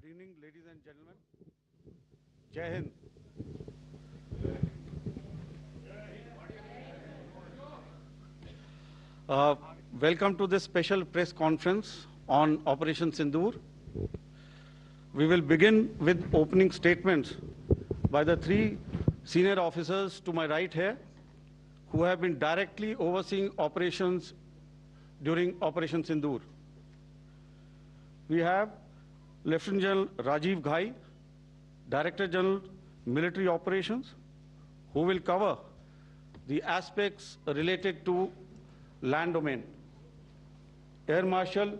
Good evening, ladies and gentlemen. Jai Hind. Welcome to this special press conference on Operation Sindoor. We will begin with opening statements by the three senior officers to my right here, who have been directly overseeing operations during Operation Sindoor. We have Lieutenant General Rajiv Ghai, Director General Military Operations, who will cover the aspects related to land domain. Air Marshal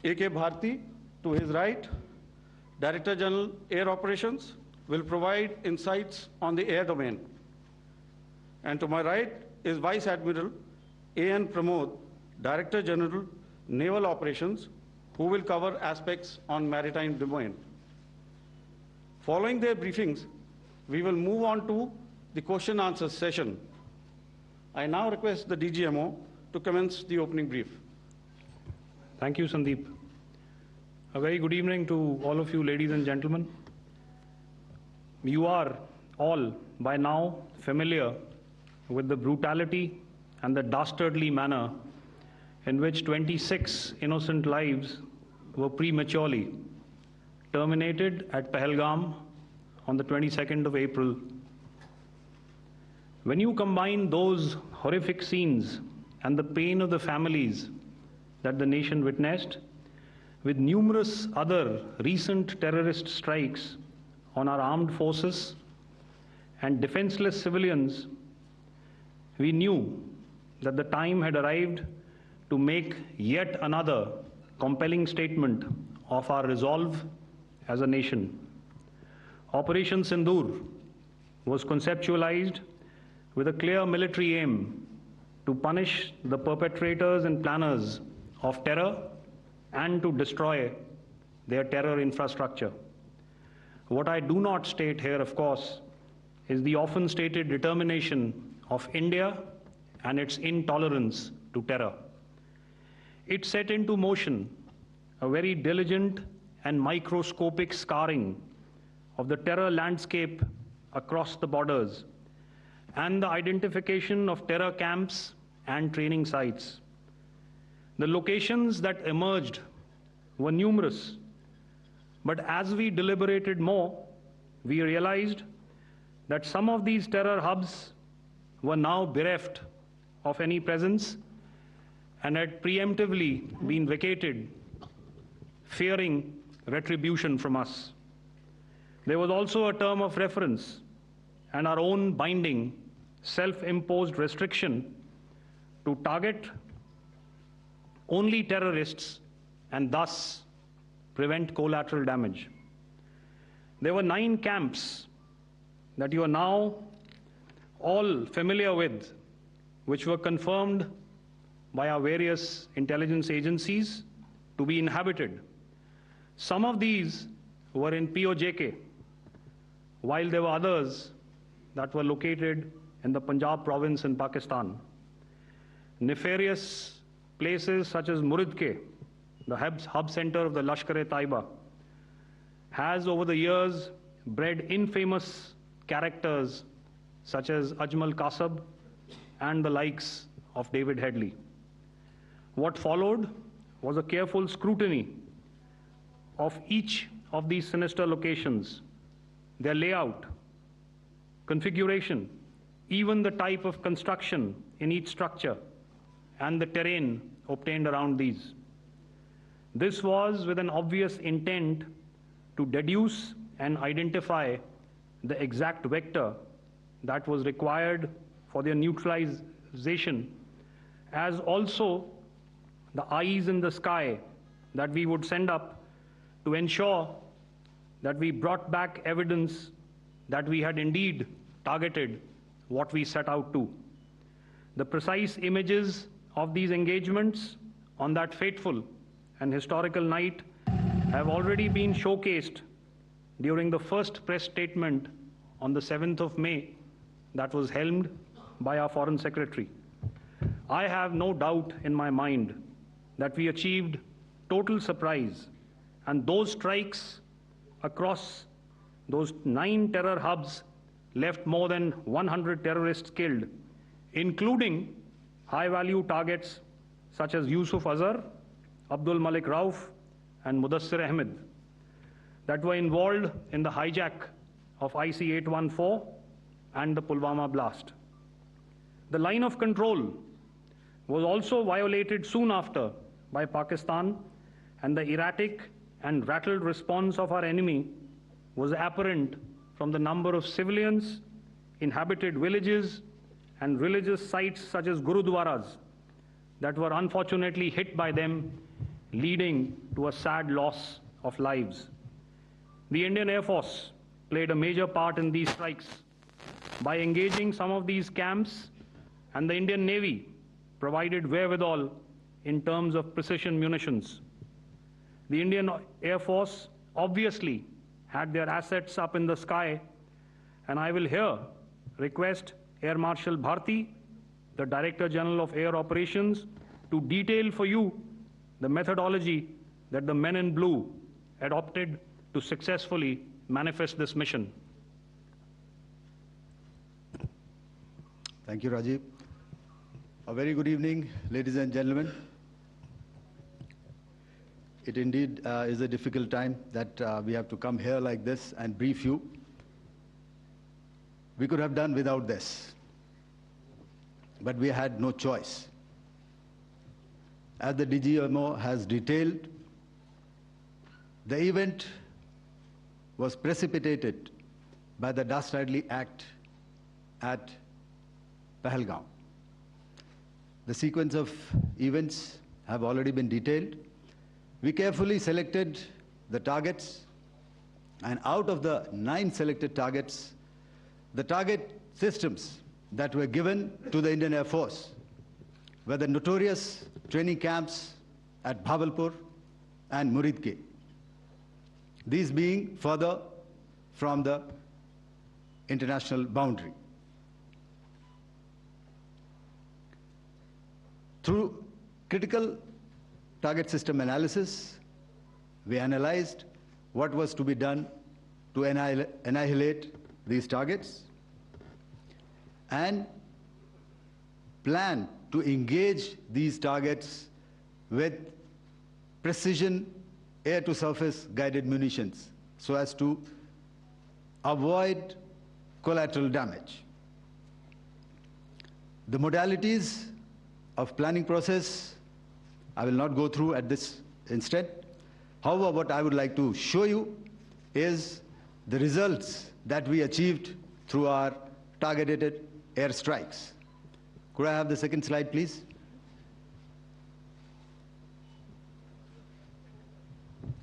A.K. Bharti, to his right, Director General Air Operations, will provide insights on the air domain. And to my right is Vice Admiral A.N. Pramod, Director General Naval Operations, who will cover aspects on maritime domain. Following their briefings, we will move on to the question answer session. I now request the DGMO to commence the opening brief. Thank you, Sandeep. A very good evening to all of you, ladies and gentlemen. You are all by now familiar with the brutality and the dastardly manner in which 26 innocent lives were prematurely terminated at Pahalgam on the 22nd of April. When you combine those horrific scenes and the pain of the families that the nation witnessed with numerous other recent terrorist strikes on our armed forces and defenseless civilians, we knew that the time had arrived to make yet another compelling statement of our resolve as a nation. Operation Sindoor was conceptualized with a clear military aim to punish the perpetrators and planners of terror and to destroy their terror infrastructure. What I do not state here, of course, is the often stated determination of India and its intolerance to terror. It set into motion a very diligent and microscopic scarring of the terror landscape across the borders and the identification of terror camps and training sites. The locations that emerged were numerous, but as we deliberated more, we realized that some of these terror hubs were now bereft of any presence and had preemptively been vacated, fearing retribution from us. There was also a term of reference and our own binding, self-imposed restriction to target only terrorists and thus prevent collateral damage. There were 9 camps that you are now all familiar with, which were confirmed by our various intelligence agencies to be inhabited. Some of these were in POJK, while there were others that were located in the Punjab province in Pakistan. Nefarious places such as Muridke, the hub center of the Lashkar-e-Taiba, has over the years bred infamous characters such as Ajmal Kasab and the likes of David Headley. What followed was a careful scrutiny of each of these sinister locations, their layout, configuration, even the type of construction in each structure, and the terrain obtained around these. This was with an obvious intent to deduce and identify the exact vector that was required for their neutralization, as also the eyes in the sky that we would send up to ensure that we brought back evidence that we had indeed targeted what we set out to. The precise images of these engagements on that fateful and historical night have already been showcased during the first press statement on the 7th of May that was helmed by our Foreign Secretary. I have no doubt in my mind that we achieved total surprise, and those strikes across those 9 terror hubs left more than 100 terrorists killed, including high-value targets such as Yusuf Azhar, Abdul Malik Rauf, and Mudassir Ahmed that were involved in the hijack of IC-814 and the Pulwama blast. The line of control was also violated soon after by Pakistan, and the erratic and rattled response of our enemy was apparent from the number of civilians, inhabited villages, and religious sites such as Gurudwaras that were unfortunately hit by them, leading to a sad loss of lives. The Indian Air Force played a major part in these strikes by engaging some of these camps, and the Indian Navy provided wherewithal in terms of precision munitions. The Indian Air Force obviously had their assets up in the sky, and I will here request Air Marshal Bharti, the Director General of Air Operations, to detail for you the methodology that the men in blue adopted to successfully manifest this mission. Thank you, Rajiv. A very good evening, ladies and gentlemen. It indeed is a difficult time that we have to come here like this and brief you. We could have done without this, but we had no choice. As the DGMO has detailed, the event was precipitated by the dastardly act at Pahalgam. The sequence of events have already been detailed. We carefully selected the targets, and out of the 9 selected targets, the target systems that were given to the Indian Air Force were the notorious training camps at Bhavalpur and Muridke, these being further from the international boundary. Through critical target system analysis, we analyzed what was to be done to annihilate these targets and plan to engage these targets with precision air-to-surface guided munitions so as to avoid collateral damage. The modalities of planning process I will not go through at this instant. However, what I would like to show you is the results that we achieved through our targeted airstrikes. Could I have the second slide, please?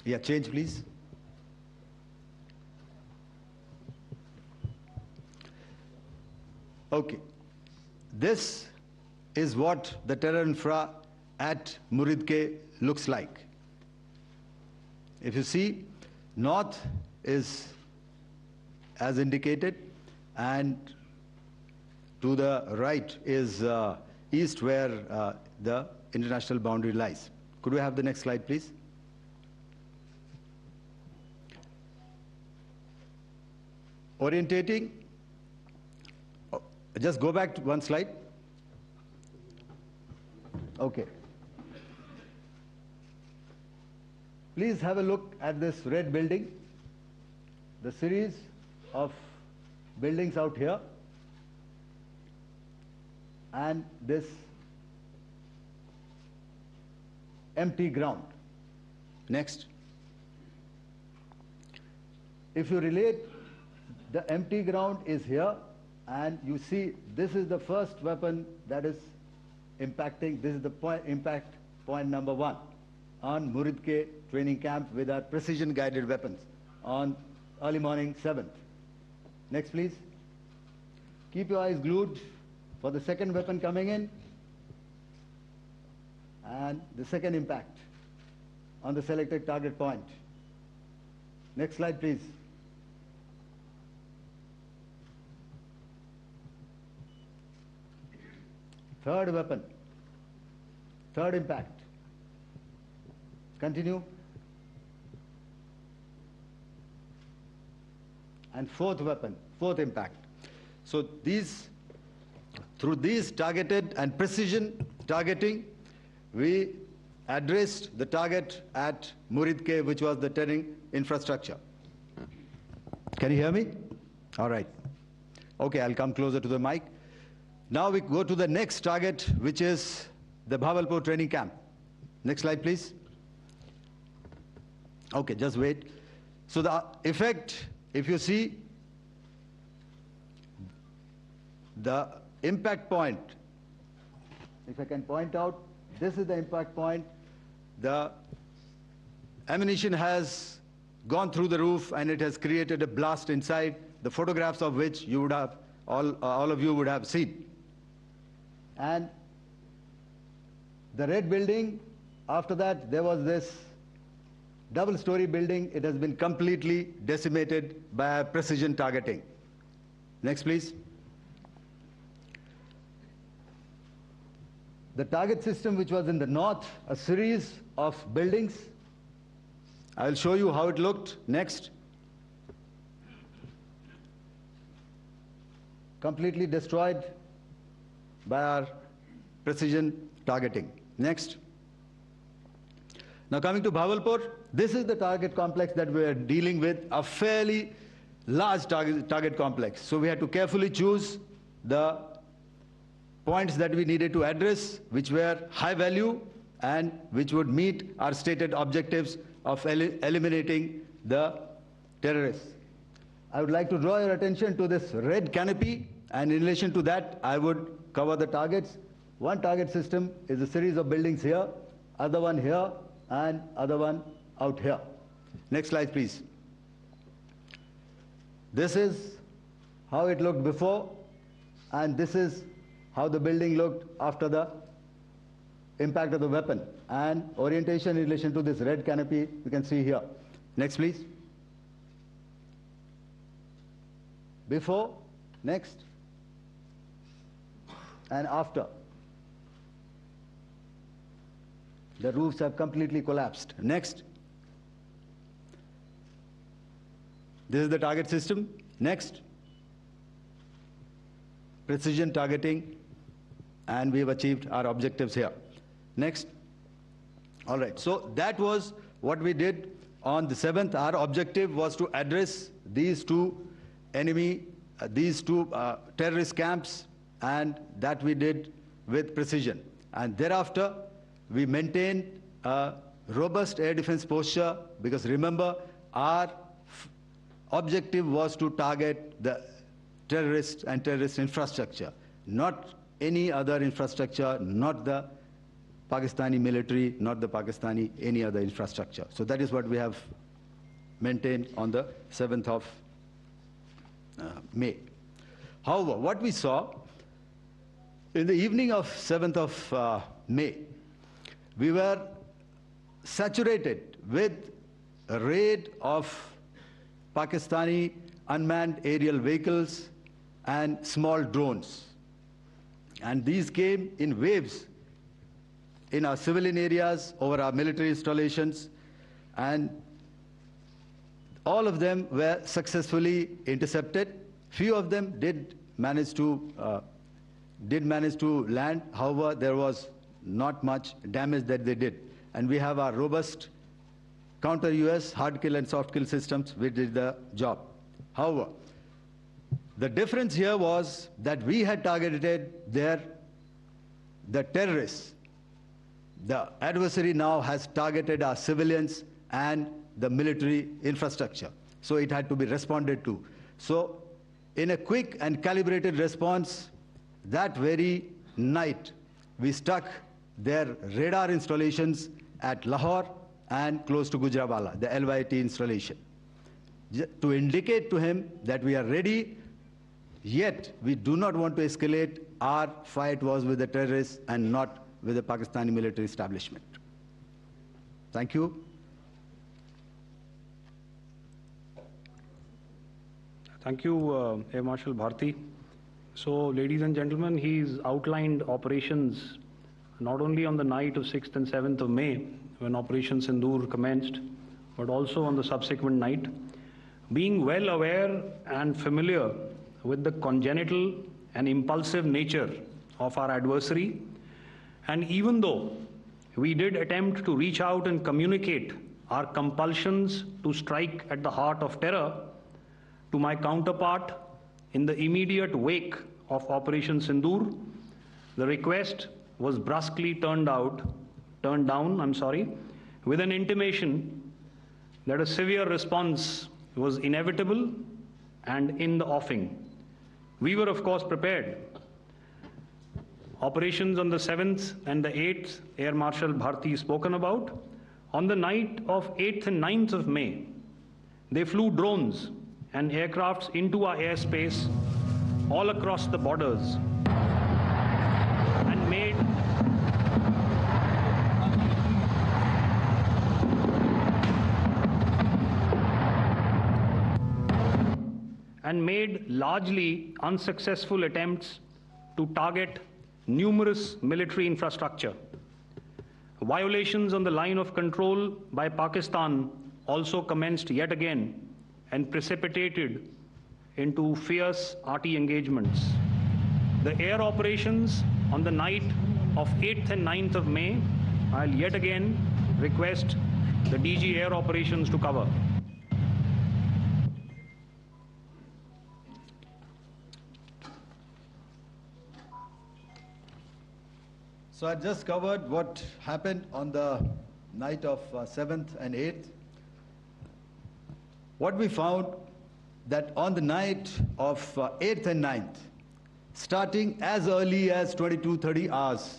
Yeah, change, please. Okay. This is what the terror infra at Muridke looks like. If you see, north is as indicated, and to the right is east, where the international boundary lies. Could we have the next slide, please? Orientating. Just go back to one slide. Okay. Please have a look at this red building, the series of buildings out here, and this empty ground. Next. If you relate, the empty ground is here, and you see this is the first weapon that is impacting. This is the impact point number 1 on Muridke training camp with our precision guided weapons on early morning 7th. Next, please. Keep your eyes glued for the second weapon coming in and the second impact on the selected target point. Next slide, please. Third weapon, third impact. Continue. and fourth weapon, fourth impact. So through these targeted and precision targeting, we addressed the target at Murid Cave, which was the terrain infrastructure. Can you hear me? All right. Okay, I'll come closer to the mic. Now we go to the next target, which is the Bhavalpur training camp. Next slide, please. Okay, just wait. So the effect, if you see, the impact point, if I can point out, this is the impact point. The ammunition has gone through the roof and it has created a blast inside, the photographs of which you would have, all of you would have seen. And the red building, after that, there was this double-story building. It has been completely decimated by precision targeting. Next, please. The target system, which was in the north, a series of buildings. I'll show you how it looked. Next. Completely destroyed by our precision targeting. Next. Now coming to Bhavalpur, this is the target complex that we are dealing with, a fairly large target complex. So we had to carefully choose the points that we needed to address, which were high value and which would meet our stated objectives of eliminating the terrorists. I would like to draw your attention to this red canopy, and in relation to that, I would cover the targets. One target system is a series of buildings here, other one here, and other one out here. Next slide, please. This is how it looked before, and this is how the building looked after the impact of the weapon. And orientation in relation to this red canopy, you can see here. Next, please. Before, next, and after. The roofs have completely collapsed. Next. This is the target system. Next. Precision targeting, and we have achieved our objectives here. Next. All right, so that was what we did on the 7th. Our objective was to address these two terrorist camps, and that we did with precision. And thereafter, we maintained a robust air defense posture, because remember, our objective was to target the terrorists and terrorist infrastructure, not any other infrastructure, not the Pakistani military, not the Pakistani any other infrastructure. So that is what we have maintained on the 7th of May. However, what we saw in the evening of 7th of May, we were saturated with a raid of Pakistani unmanned aerial vehicles and small drones. And these came in waves in our civilian areas, over our military installations, and all of them were successfully intercepted. Few of them did manage to land. However, there was not much damage that they did. And we have our robust counter-US hard kill and soft kill systems which did the job. However, the difference here was that we had targeted the terrorists. The adversary now has targeted our civilians and the military infrastructure. So it had to be responded to. So in a quick and calibrated response, that very night, we struck their radar installations at Lahore and close to Gujranwala, the LYT installation, to indicate to him that we are ready, yet we do not want to escalate. Our fight was with the terrorists and not with the Pakistani military establishment. Thank you. Thank you, Air Marshal Bharti. So, ladies and gentlemen, he's outlined operations not only on the night of 6th and 7th of May, when Operation Sindoor commenced, but also on the subsequent night. Being well aware and familiar with the congenital and impulsive nature of our adversary, and even though we did attempt to reach out and communicate our compulsions to strike at the heart of terror to my counterpart in the immediate wake of Operation Sindoor, the request was brusquely turned down, with an intimation that a severe response was inevitable and in the offing. We were, of course, prepared. Operations on the 7th and the 8th, Air Marshal Bharti spoken about. On the night of 8th and 9th of May, they flew drones and aircrafts into our airspace all across the borders and made largely unsuccessful attempts to target numerous military infrastructure. Violations on the line of control by Pakistan also commenced yet again and precipitated into fierce RT engagements. The air operations on the night of 8th and 9th of May, I'll yet again request the DG Air Operations to cover. So I just covered what happened on the night of 7th and 8th. What we found that on the night of 8th and 9th, starting as early as 22:30 hours,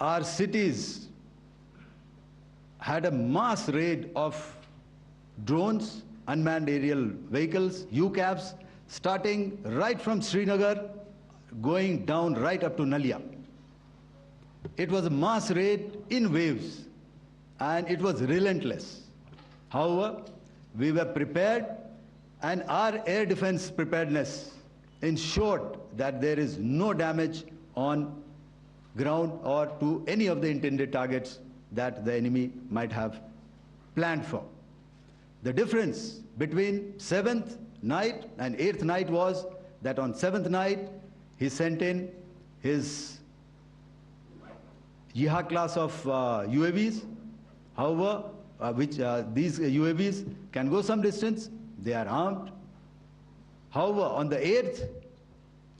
our cities had a mass raid of drones, unmanned aerial vehicles, UCAVs, starting right from Srinagar, going down right up to Nalia. It was a mass raid in waves, and it was relentless. However, we were prepared, and our air defense preparedness ensured that there is no damage on ground or to any of the intended targets that the enemy might have planned for. The difference between 7th night and 8th night was that on 7th night, he sent in his Yeha class of UAVs, however, these UAVs can go some distance, they are armed. However, on the 8th,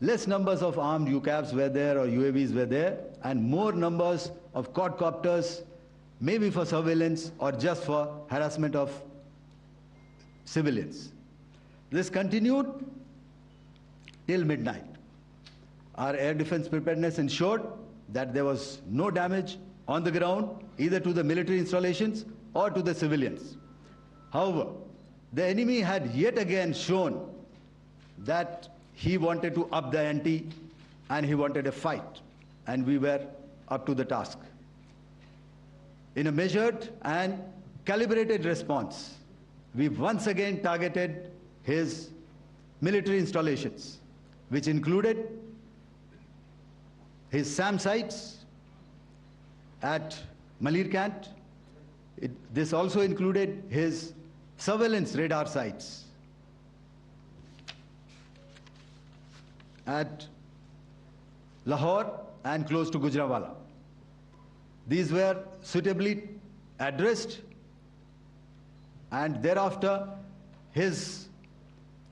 less numbers of armed UCAVs were there or UAVs were there, and more numbers of quadcopters, maybe for surveillance or just for harassment of civilians. This continued till midnight. Our air defense preparedness ensured that there was no damage on the ground, either to the military installations or to the civilians. However, the enemy had yet again shown that he wanted to up the ante and he wanted a fight, and we were up to the task. In a measured and calibrated response, we once again targeted his military installations, which included his SAM sites at Malirkant. This also included his surveillance radar sites at Lahore and close to Gujranwala. These were suitably addressed, and thereafter his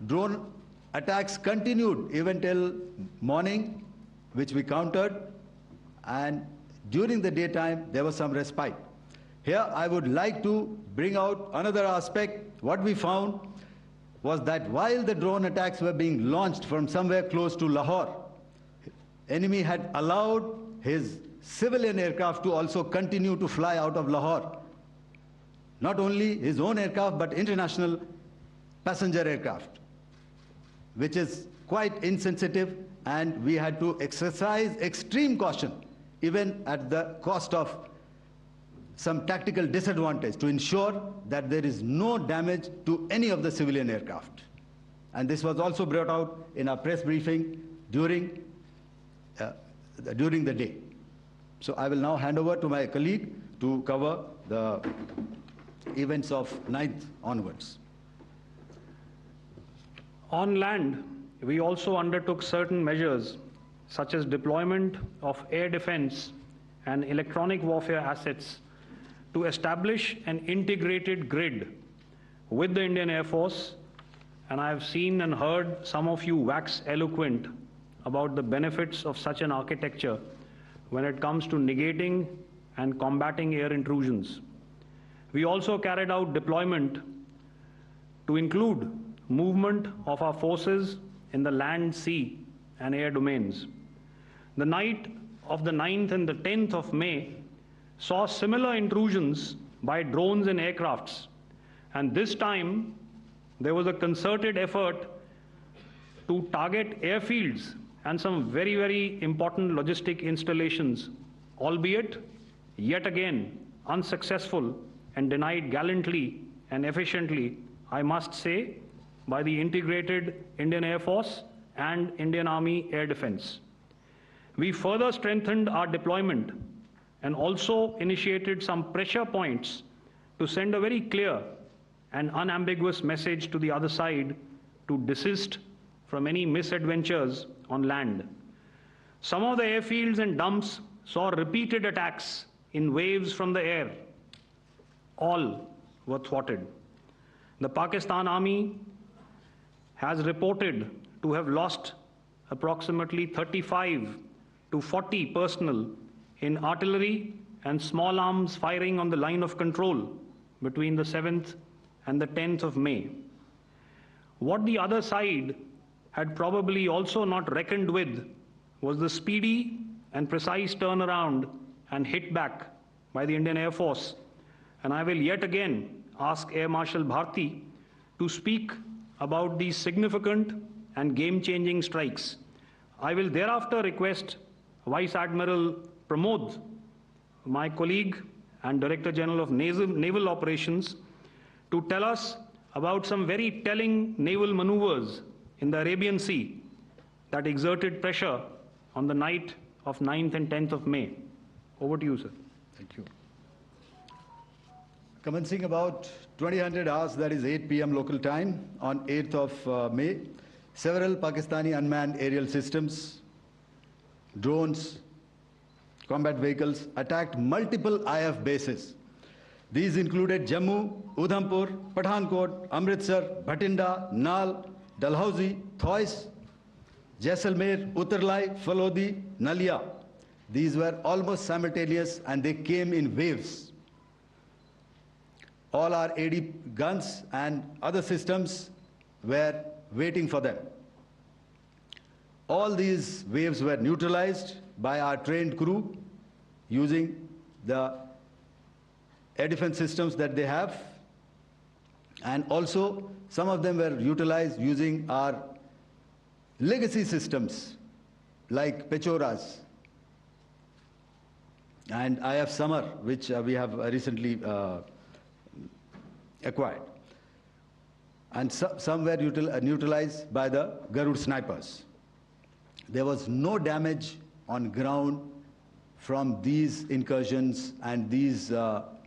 drone attacks continued even till morning, which we countered, and during the daytime there was some respite. Here I would like to bring out another aspect. What we found was that while the drone attacks were being launched from somewhere close to Lahore, enemy had allowed his civilian aircraft to also continue to fly out of Lahore. Not only his own aircraft, but international passenger aircraft, which is quite insensitive, and we had to exercise extreme caution, even at the cost of some tactical disadvantage, to ensure that there is no damage to any of the civilian aircraft. And this was also brought out in our press briefing during the day. So I will now hand over to my colleague to cover the events of 9th onwards. On land, we also undertook certain measures such as deployment of air defense and electronic warfare assets to establish an integrated grid with the Indian Air Force, and I have seen and heard some of you wax eloquent about the benefits of such an architecture when it comes to negating and combating air intrusions. We also carried out deployment to include movement of our forces in the land, sea, and air domains. The night of the 9th and the 10th of May saw similar intrusions by drones and aircrafts, and this time there was a concerted effort to target airfields and some very, very important logistic installations, albeit yet again unsuccessful and denied gallantly and efficiently, I must say, by the integrated Indian Air Force and Indian Army Air Defense. We further strengthened our deployment and also initiated some pressure points to send a very clear and unambiguous message to the other side to desist from any misadventures on land. Some of the airfields and dumps saw repeated attacks in waves from the air. All were thwarted. The Pakistan Army has reported to have lost approximately 35 to 40 personnel in artillery and small arms firing on the line of control between the 7th and the 10th of May. What the other side had probably also not reckoned with was the speedy and precise turnaround and hit back by the Indian Air Force. And I will yet again ask Air Marshal Bharti to speak about these significant and game-changing strikes. I will thereafter request Vice Admiral Pramod, my colleague and Director General of Naval Operations, to tell us about some very telling naval maneuvers in the Arabian Sea that exerted pressure on the night of 9th and 10th of May. Over to you, sir. Thank you. Commencing about 2000 hours, that is 8 p.m. local time, on 8th of May, several Pakistani unmanned aerial systems, drones, combat vehicles attacked multiple IF bases. These included Jammu, Udhampur, Pathankot, Amritsar, Bhatinda, Nal, Dalhousie, Thois, Jaisalmer, Uttarlai, Falodi, Nalia. These were almost simultaneous and they came in waves. All our AD guns and other systems were waiting for them. All these waves were neutralized by our trained crew using the air defense systems that they have, and also some of them were utilized using our legacy systems like Pechoras and IF Summer, which we have recently acquired. And some were neutralized by the Garud snipers. There was no damage on ground from these incursions and these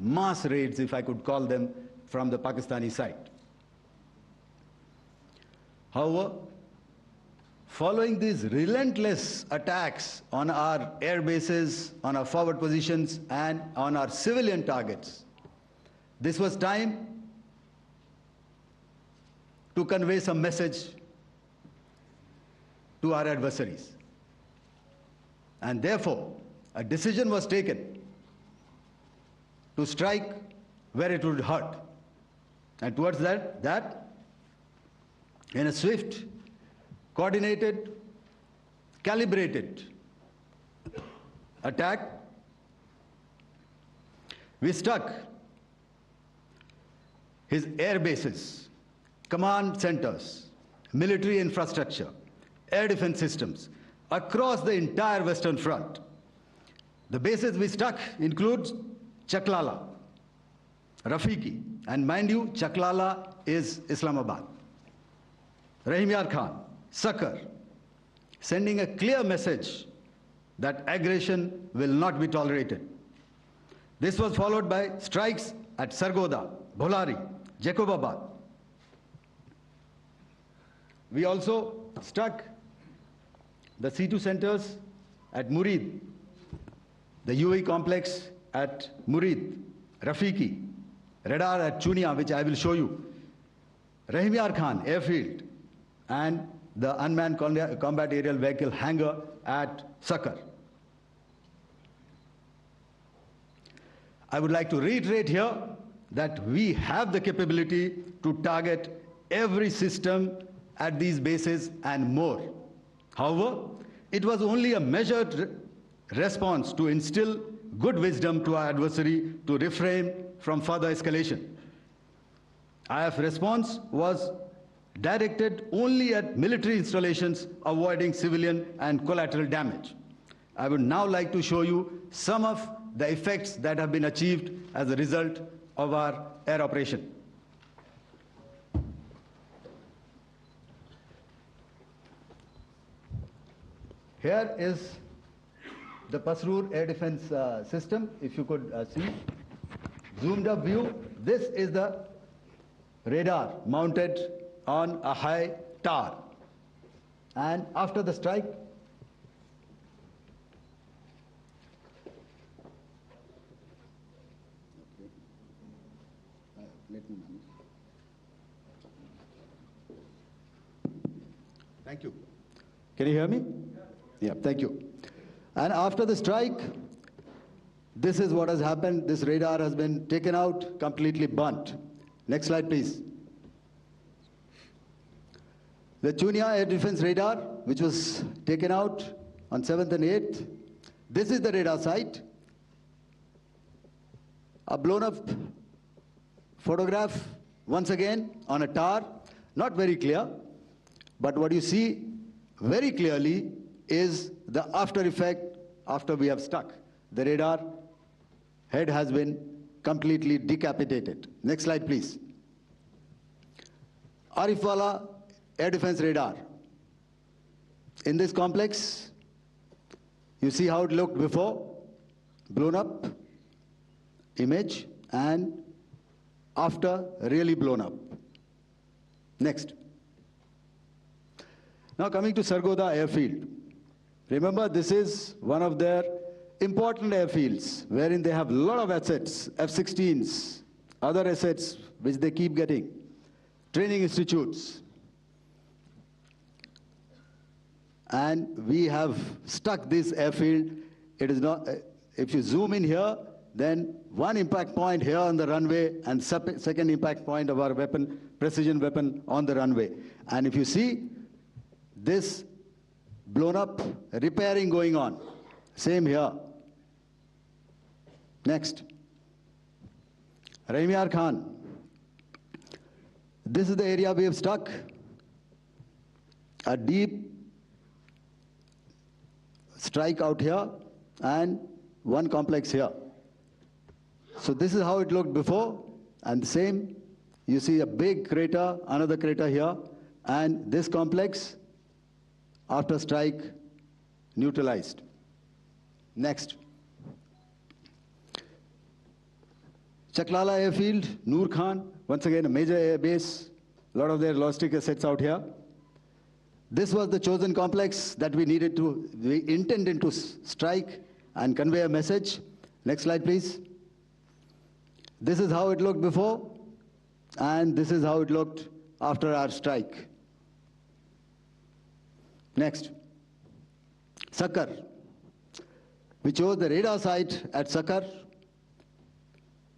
mass raids, if I could call them, from the Pakistani side. However, following these relentless attacks on our air bases, on our forward positions, and on our civilian targets, this was time to convey some message to our adversaries. And therefore, a decision was taken to strike where it would hurt. And towards that, in a swift, coordinated, calibrated attack, we struck his air bases, command centers, military infrastructure, air defense systems across the entire Western Front. The bases we struck include Chaklala, Rafiki, and mind you, Chaklala is Islamabad. Rahim Yar Khan, Sakar, sending a clear message that aggression will not be tolerated. This was followed by strikes at Sargoda, Bholari, Jacobabad. We also struck the C2 centers at Murid, the UAE complex at Murid, Rafiki, radar at Chunia, which I will show you, Rahimyar Khan airfield, and the unmanned combat aerial vehicle hangar at Sakar. I would like to reiterate here that we have the capability to target every system at these bases and more. However, it was only a measured response to instill good wisdom to our adversary to refrain from further escalation. IF response was directed only at military installations, avoiding civilian and collateral damage. I would now like to show you some of the effects that have been achieved as a result of our air operation. Here is the Pasrur air defense system, if you could see. Zoomed up view, this is the radar mounted on a high tower. And after the strike, thank you. Can you hear me? Yeah, thank you. And after the strike, this is what has happened. This radar has been taken out, completely burnt. Next slide, please. The Chunia air defense radar, which was taken out on 7th and 8th. This is the radar site. A blown up photograph, once again, on a tower. Not very clear, but what you see very clearly is the after effect after we have stuck. The radar head has been completely decapitated. Next slide, please. Arifwala air defense radar. In this complex, you see how it looked before, blown up image, and after really blown up. Next. Now coming to Sargodha airfield. Remember, this is one of their important airfields wherein they have a lot of assets, F-16s, other assets which they keep getting, training institutes. And we have stuck this airfield. It is not, if you zoom in here, then one impact point here on the runway and second impact point of our weapon, precision weapon on the runway. And if you see this blown up, repairing going on. Same here. Next. Rahimyar Khan. This is the area we have stuck. A deep strike out here and one complex here. So this is how it looked before, and the same. You see a big crater, another crater here, and this complex after strike neutralized. Next. Chaklala airfield, Noor Khan, once again a major air base, a lot of their logistic assets out here. This was the chosen complex that we intended to strike and convey a message. Next slide, please. This is how it looked before, and this is how it looked after our strike. Next. Sakar. We chose the radar site at Sakar.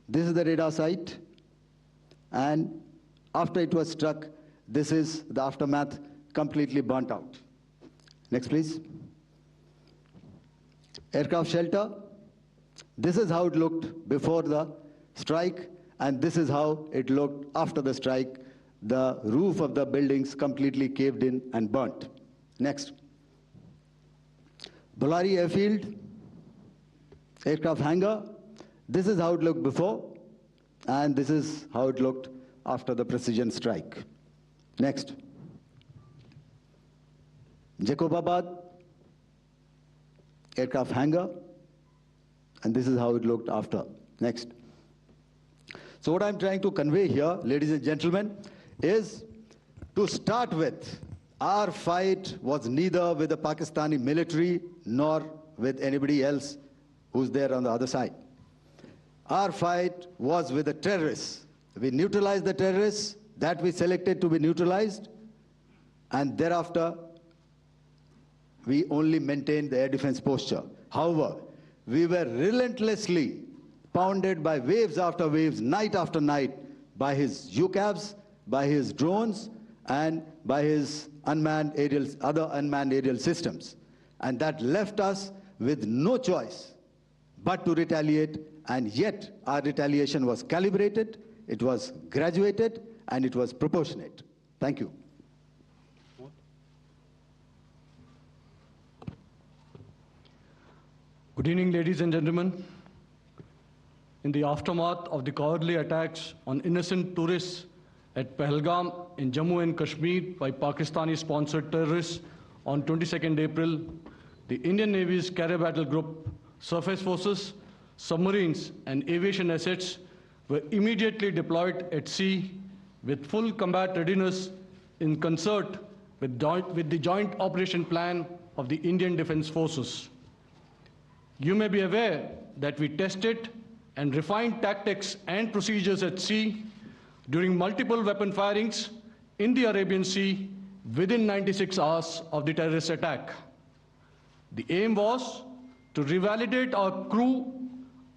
This is the radar site, and after it was struck, this is the aftermath, completely burnt out. Next, please. Aircraft shelter. This is how it looked before the strike, and this is how it looked after the strike. The roof of the buildings completely caved in and burnt. Next. Bolari airfield, aircraft hangar. This is how it looked before, and this is how it looked after the precision strike. Next. Jacobabad, aircraft hangar, and this is how it looked after. Next. So what I'm trying to convey here, ladies and gentlemen, is to start with, Our fight was neither with the Pakistani military nor with anybody else who's there on the other side. Our fight was with the terrorists. We neutralized the terrorists that we selected to be neutralized, and thereafter we only maintained the air defense posture. However, we were relentlessly pounded by waves after waves, night after night, by his UCAVs, by his drones, and by his other unmanned aerial systems. And that left us with no choice but to retaliate, and yet our retaliation was calibrated, it was graduated, and it was proportionate. Thank you. Good evening, ladies and gentlemen. In the aftermath of the cowardly attacks on innocent tourists at Pahalgam in Jammu and Kashmir by Pakistani-sponsored terrorists on 22nd April, the Indian Navy's carrier battle group, surface forces, submarines, and aviation assets were immediately deployed at sea with full combat readiness in concert with the joint operation plan of the Indian Defence Forces. You may be aware that we tested and refined tactics and procedures at sea during multiple weapon firings in the Arabian Sea within 96 hours of the terrorist attack. The aim was to revalidate our crew,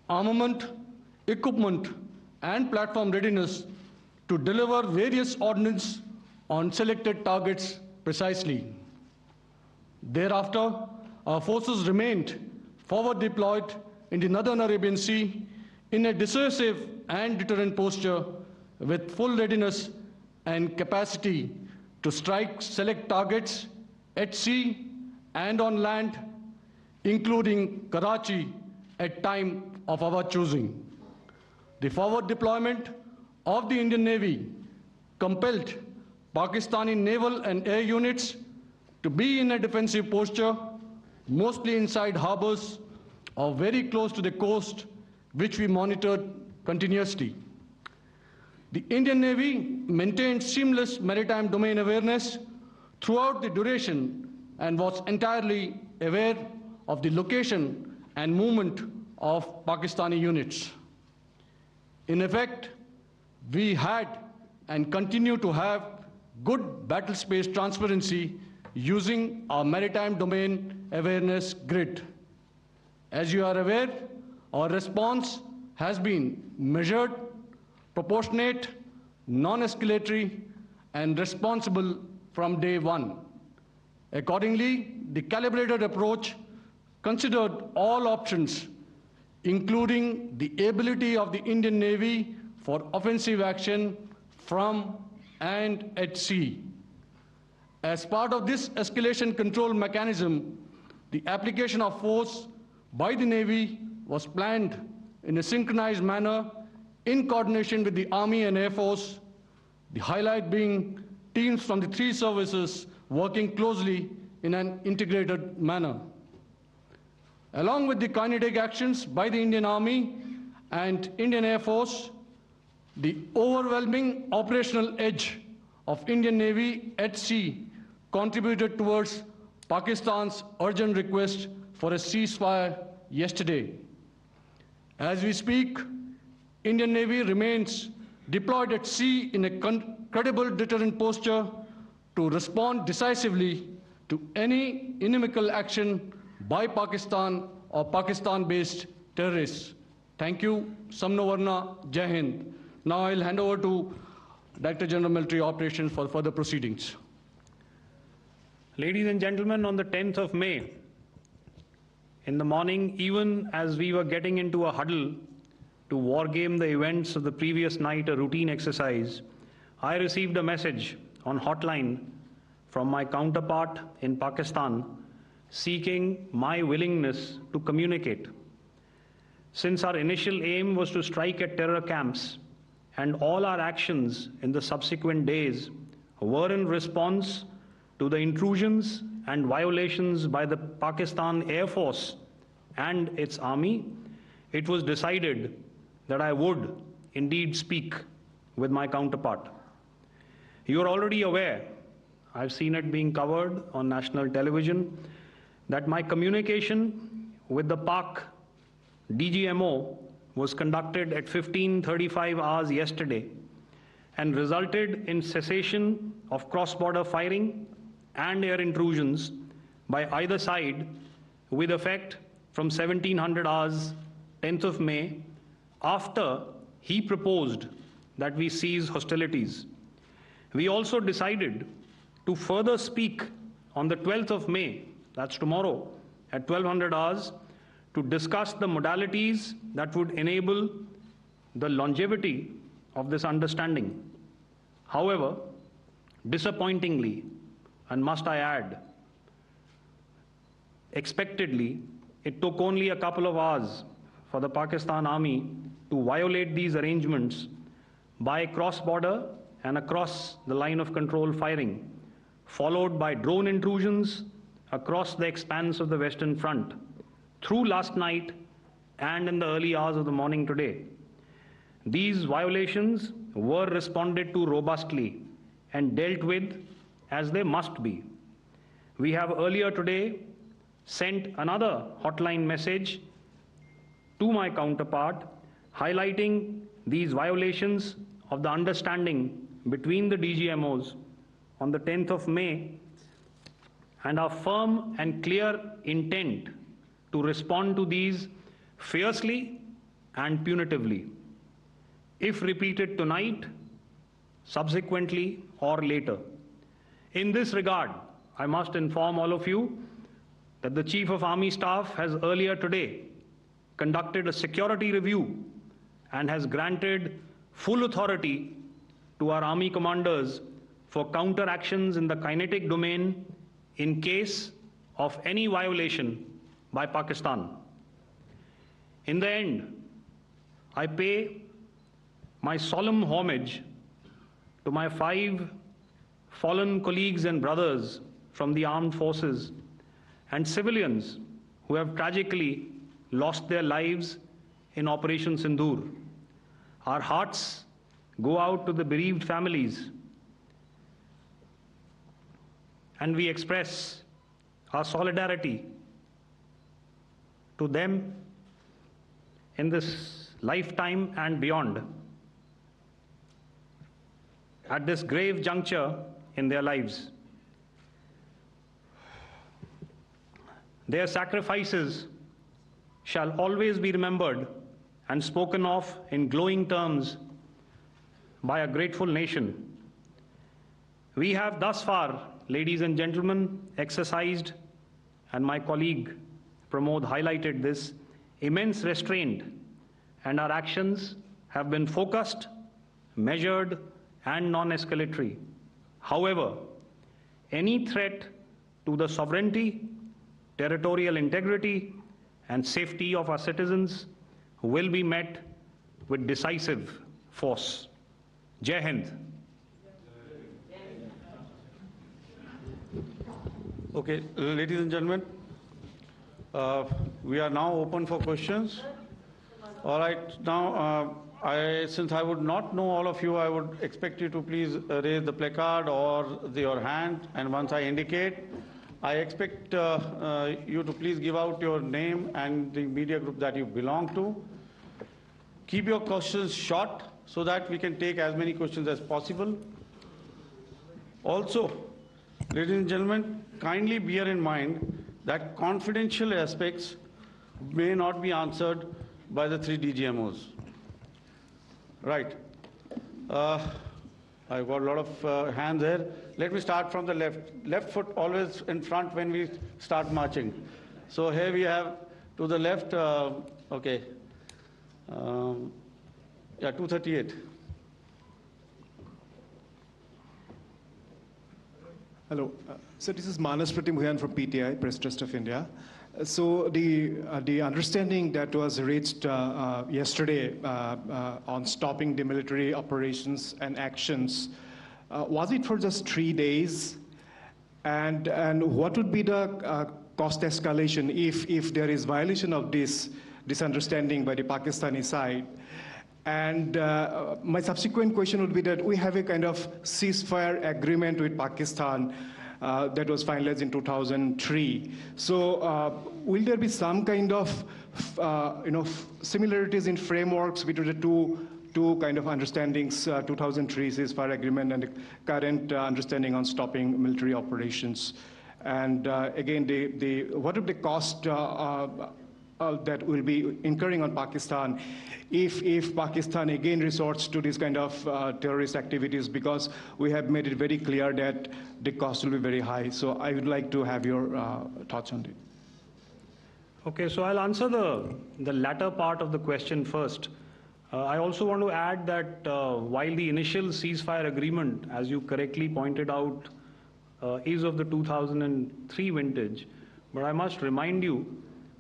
armament, equipment, and platform readiness to deliver various ordnance on selected targets precisely. Thereafter, our forces remained forward deployed in the Northern Arabian Sea in a dissuasive and deterrent posture with full readiness and capacity to strike select targets at sea and on land, including Karachi at time of our choosing. The forward deployment of the Indian Navy compelled Pakistani naval and air units to be in a defensive posture, mostly inside harbors or very close to the coast, which we monitored continuously. The Indian Navy maintained seamless maritime domain awareness throughout the duration and was entirely aware of the location and movement of Pakistani units. In effect, we had and continue to have good battle space transparency using our maritime domain awareness grid. As you are aware, our response has been measured, proportionate, non-escalatory, and responsible from day one. Accordingly, the calibrated approach considered all options, including the ability of the Indian Navy for offensive action from and at sea. As part of this escalation control mechanism, the application of force by the Navy was planned in a synchronized manner in coordination with the Army and Air Force, the highlight being teams from the three services working closely in an integrated manner. Along with the kinetic actions by the Indian Army and Indian Air Force, the overwhelming operational edge of Indian Navy at sea contributed towards Pakistan's urgent request for a ceasefire yesterday. As we speak, Indian Navy remains deployed at sea in a credible deterrent posture to respond decisively to any inimical action by Pakistan or Pakistan-based terrorists. Thank you. Samno Varna, Jai Hind. Now I'll hand over to Director General Military Operations for further proceedings. Ladies and gentlemen, on the 10th of May, in the morning, even as we were getting into a huddle to wargame the events of the previous night, a routine exercise, I received a message on hotline from my counterpart in Pakistan seeking my willingness to communicate. Since our initial aim was to strike at terror camps, and all our actions in the subsequent days were in response to the intrusions and violations by the Pakistan Air Force and its army, it was decided that I would indeed speak with my counterpart. You are already aware I've seen it being covered on national television, that my communication with the Pak DGMO was conducted at 15:35 hours yesterday and resulted in cessation of cross-border firing and air intrusions by either side with effect from 1700 hours 10th of May, after he proposed that we cease hostilities. We also decided to further speak on the 12th of May, that's tomorrow, at 1200 hours, to discuss the modalities that would enable the longevity of this understanding. However, disappointingly, and must I add, expectedly, it took only a couple of hours for the Pakistan Army to violate these arrangements by cross-border and across the line of control firing, followed by drone intrusions across the expanse of the Western Front, through last night and in the early hours of the morning today. These violations were responded to robustly and dealt with as they must be. We have earlier today sent another hotline message to my counterpart highlighting these violations of the understanding between the DGMOs on the 10th of May and our firm and clear intent to respond to these fiercely and punitively, if repeated tonight, subsequently, or later. In this regard, I must inform all of you that the Chief of Army Staff has earlier today conducted a security review and has granted full authority to our Army commanders for counter-actions in the kinetic domain in case of any violation by Pakistan. In the end, I pay my solemn homage to my 5 fallen colleagues and brothers from the armed forces and civilians who have tragically lost their lives in Operation Sindoor. Our hearts go out to the bereaved families, and we express our solidarity to them in this lifetime and beyond, at this grave juncture in their lives. Their sacrifices shall always be remembered and spoken of in glowing terms by a grateful nation. We have thus far, ladies and gentlemen, exercised, and my colleague Pramod highlighted this, immense restraint, and our actions have been focused, measured, and non-escalatory. However, any threat to the sovereignty, territorial integrity, and safety of our citizens will be met with decisive force. Jai Hind. Okay, ladies and gentlemen, we are now open for questions. All right, now, since I would not know all of you, I would expect you to please raise the placard or your hand, and once I indicate, I expect you to please give out your name and the media group that you belong to. Keep your questions short so that we can take as many questions as possible. Also, ladies and gentlemen, kindly bear in mind that confidential aspects may not be answered by the 3 DGMOs. Right. I've got a lot of hands there. Let me start from the left. Left foot always in front when we start marching. So here we have to the left, okay. Yeah, 238. Hello. So this is Manas Pratimhuyan from PTI, Press Trust of India. So the understanding that was reached yesterday on stopping the military operations and actions, was it for just 3 days? And what would be the cost escalation if there is violation of this understanding by the Pakistani side? And my subsequent question would be that we have a kind of ceasefire agreement with Pakistan that was finalized in 2003. So will there be some kind of similarities in frameworks between the two kind of understandings, 2003 ceasefire agreement and the current understanding on stopping military operations? And again, what would the cost that will be incurring on Pakistan if Pakistan again resorts to this kind of terrorist activities, because we have made it very clear that the cost will be very high. So I would like to have your thoughts on it. Okay, so I'll answer the latter part of the question first. I also want to add that while the initial ceasefire agreement, as you correctly pointed out, is of the 2003 vintage, but I must remind you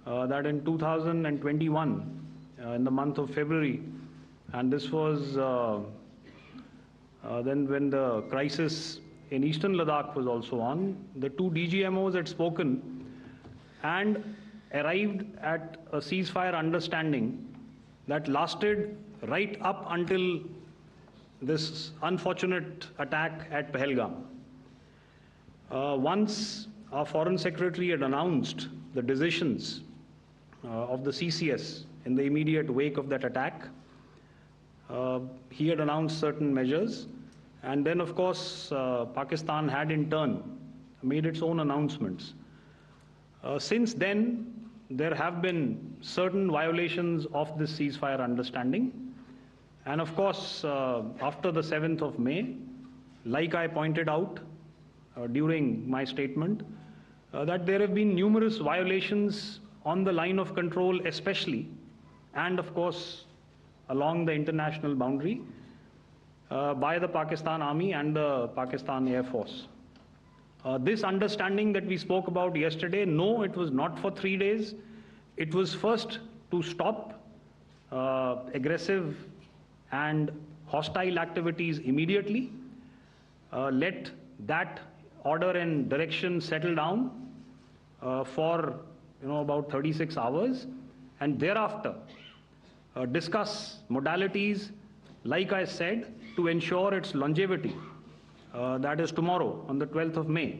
that in 2021, in the month of February, and this was then when the crisis in eastern Ladakh was also on, the two DGMOs had spoken and arrived at a ceasefire understanding that lasted right up until this unfortunate attack at Pahalgam. Once our Foreign Secretary had announced the decisions of the CCS in the immediate wake of that attack, he had announced certain measures, and then of course Pakistan had in turn made its own announcements. Since then, there have been certain violations of this ceasefire understanding, and of course after the 7th of May, like I pointed out during my statement, that there have been numerous violations on the line of control especially, and of course along the international boundary by the Pakistan Army and the Pakistan Air Force. This understanding that we spoke about yesterday, no, it was not for 3 days. It was first to stop aggressive and hostile activities immediately, let that order and direction settle down for about 36 hours, and thereafter discuss modalities, like I said, to ensure its longevity. That is tomorrow on the 12th of May.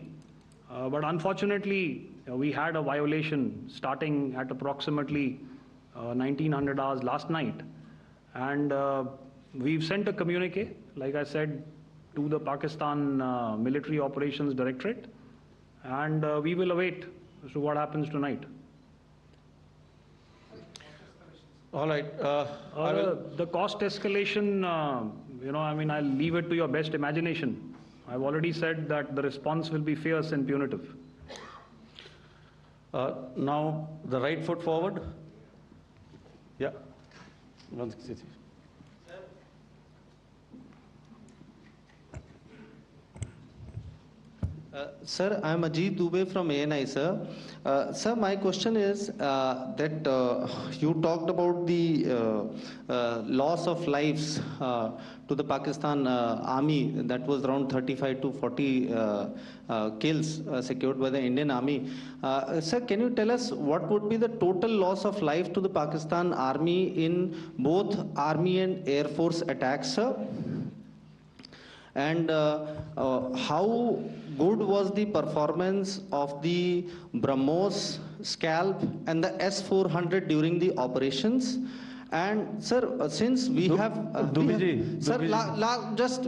But unfortunately, we had a violation starting at approximately 1900 hours last night. And we've sent a communique, like I said, to the Pakistan Military Operations Directorate, and we will await as to what happens tonight. All right. The cost escalation, I'll leave it to your best imagination. I've already said that the response will be fierce and punitive. Now, the right foot forward. Yeah. Sir, I am Ajit Dubey from ANI, sir. Sir, my question is that you talked about the loss of lives to the Pakistan army, that was around 35 to 40 kills secured by the Indian army. Sir, can you tell us what would be the total loss of life to the Pakistan army in both army and air force attacks, sir? And how good was the performance of the BrahMos, Scalp and the S-400 during the operations? And sir, since we have sir,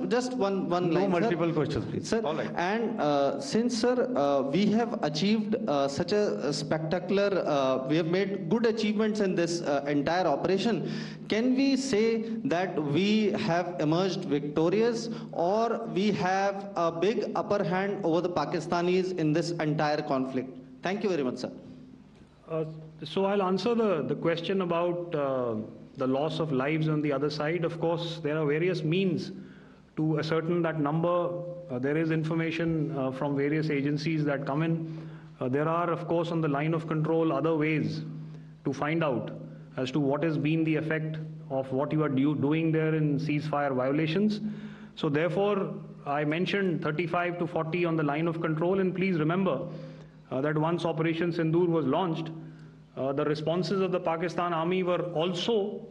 just one line. No multiple sir. questions, please. Sir, all right. And since sir, we have achieved such a spectacular, we have made good achievements in this entire operation, can we say that we have emerged victorious, or we have a big upper hand over the Pakistanis in this entire conflict? Thank you very much, sir. So I'll answer the question about the loss of lives on the other side. Of course, there are various means to ascertain that number. There is information from various agencies that come in. There are, of course, on the line of control, other ways to find out as to what has been the effect of what you are doing there in ceasefire violations. So therefore, I mentioned 35 to 40 on the line of control, and please remember that once Operation Sindoor was launched, the responses of the Pakistan Army were also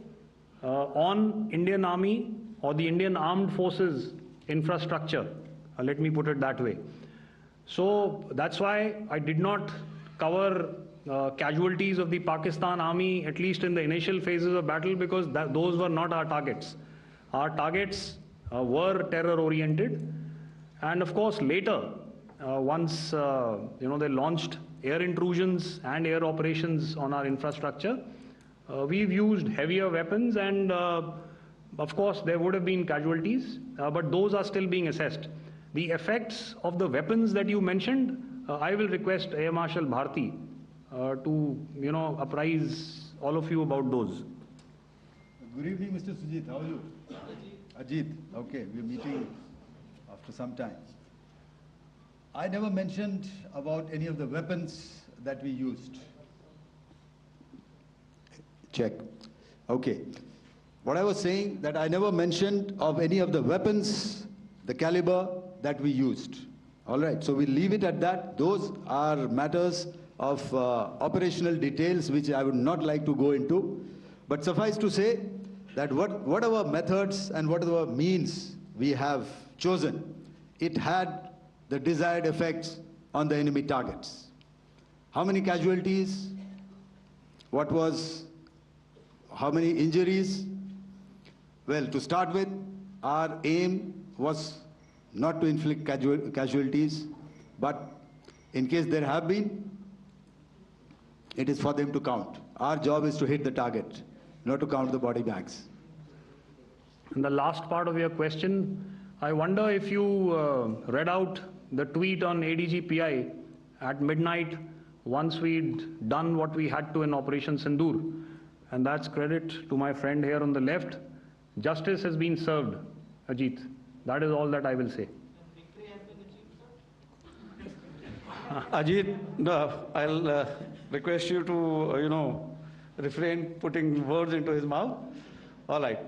on Indian Army or the Indian Armed Forces infrastructure. Let me put it that way. So that's why I did not cover casualties of the Pakistan Army, at least in the initial phases of battle, because those were not our targets. Our targets were terror-oriented. And of course, later, once they launched air intrusions and air operations on our infrastructure, we've used heavier weapons, and of course, there would have been casualties, but those are still being assessed. The effects of the weapons that you mentioned, I will request Air Marshal Bharti to apprise all of you about those. Good evening, Mr. Sujit. How are you? Ajit. Okay, we're meeting after some time. I never mentioned about any of the weapons that we used. Check. Okay. What I was saying, that I never mentioned of any of the weapons, the caliber that we used. All right, so we'll leave it at that. Those are matters of operational details which I would not like to go into. But suffice to say that whatever methods and whatever means we have chosen, it had the desired effects on the enemy targets. How many casualties? How many injuries? Well, to start with, our aim was not to inflict casualties, but in case there have been, it is for them to count. Our job is to hit the target, not to count the body bags. And the last part of your question, I wonder if you read out the tweet on ADGPI at midnight once we'd done what we had to in Operation Sindoor. And that's credit to my friend here on the left. Justice has been served, Ajit. That is all that I will say. Ajit, I'll request you to, refrain putting words into his mouth. All right.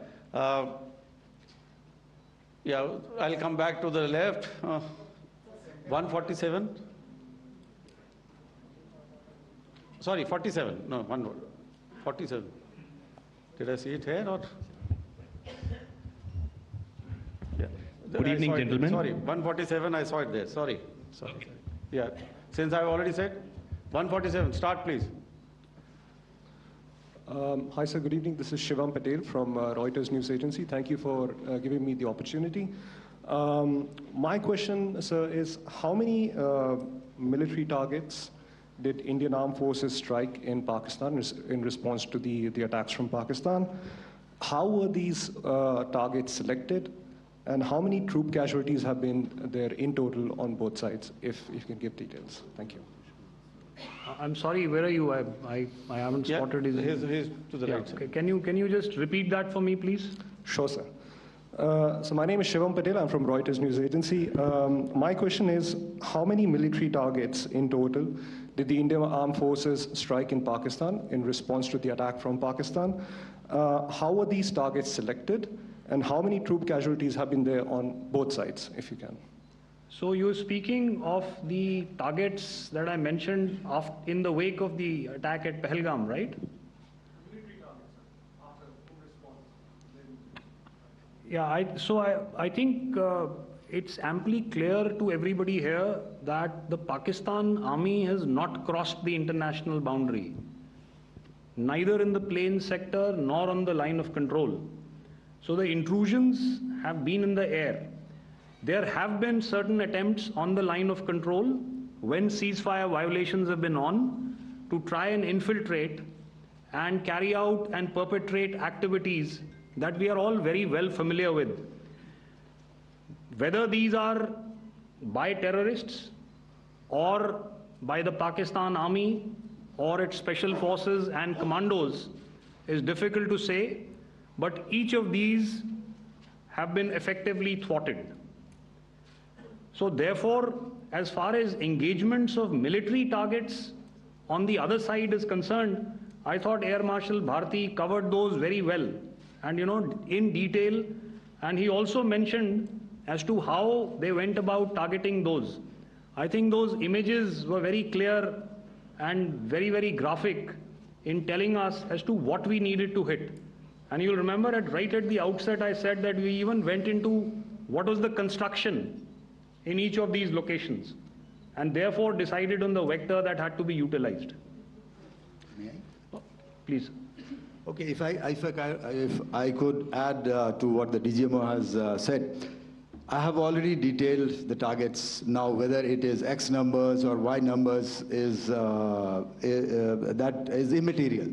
Yeah, I'll come back to the left. 147. Sorry, 47. No, 47. Did I see it here or? Yeah. Good evening, gentlemen. Sorry, 147, I saw it there. Sorry. Yeah, since I've already said, 147, start please. Hi sir, good evening. This is Shivam Patel from Reuters News Agency. Thank you for giving me the opportunity. My question, sir, is how many military targets did Indian Armed Forces strike in Pakistan in response to the attacks from Pakistan? How were these targets selected? And how many troop casualties have been there in total on both sides, if you can give details? Thank you. I'm sorry, where are you? I haven't spotted his... He's to the right side. Can you just repeat that for me, please? Sure, sir. So my name is Shivam Patel. I'm from Reuters News Agency. My question is, how many military targets in total did the Indian Armed Forces strike in Pakistan in response to the attack from Pakistan? How were these targets selected? And how many troop casualties have been there on both sides, if you can? So you're speaking of the targets that I mentioned in the wake of the attack at Pahalgam, right? Military targets, after response. Yeah, I think it's amply clear to everybody here that the Pakistan Army has not crossed the international boundary, neither in the plain sector nor on the line of control. So the intrusions have been in the air. There have been certain attempts on the line of control when ceasefire violations have been on to try and infiltrate and carry out and perpetrate activities that we are all very well familiar with. Whether these are by terrorists or by the Pakistan Army or its special forces and commandos is difficult to say, but each of these have been effectively thwarted. So therefore, as far as engagements of military targets on the other side is concerned, I thought Air Marshal Bharti covered those very well and in detail, and he also mentioned as to how they went about targeting those. I think those images were very clear and very, very graphic in telling us as to what we needed to hit. And you'll remember right at the outset, I said that we even went into what was the construction in each of these locations, and therefore decided on the vector that had to be utilized. May I? Please. Okay, if I could add to what the DGMO has said, I have already detailed the targets. Now, whether it is X numbers or Y numbers is that is immaterial.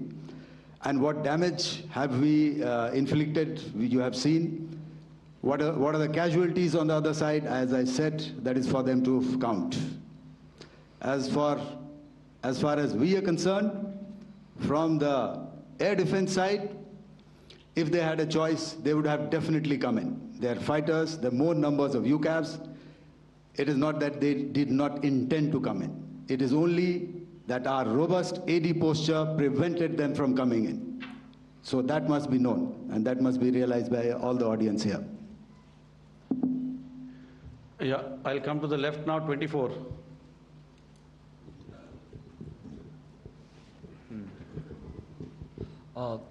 And what damage have we inflicted? You have seen. What are the casualties on the other side? As I said, that is for them to count. As far as we are concerned, from the air defense side, if they had a choice, they would have definitely come in. They are fighters, there are more numbers of UCAVs. It is not that they did not intend to come in. It is only that our robust AD posture prevented them from coming in. So that must be known, and that must be realized by all the audience here. Yeah, I'll come to the left now, 24.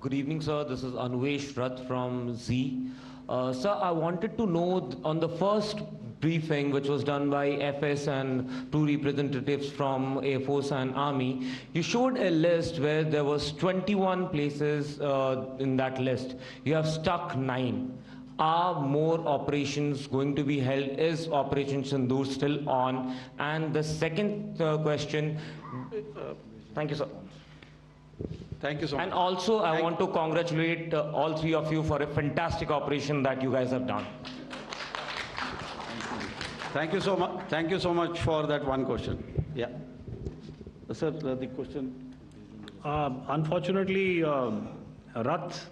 Good evening, sir. This is Anuvesh Rath from Z. Sir, I wanted to know on the first briefing, which was done by FS and two representatives from Air Force and Army, you showed a list where there was 21 places in that list. You have stuck 9. Are more operations going to be held? Is Operation Sindoor still on? And the second question, thank you, sir. Thank you so much. And also, I want to congratulate all three of you for a fantastic operation that you guys have done. Thank you so much. Thank you so much for that one question. Yeah. Sir, the question. Unfortunately, Rath,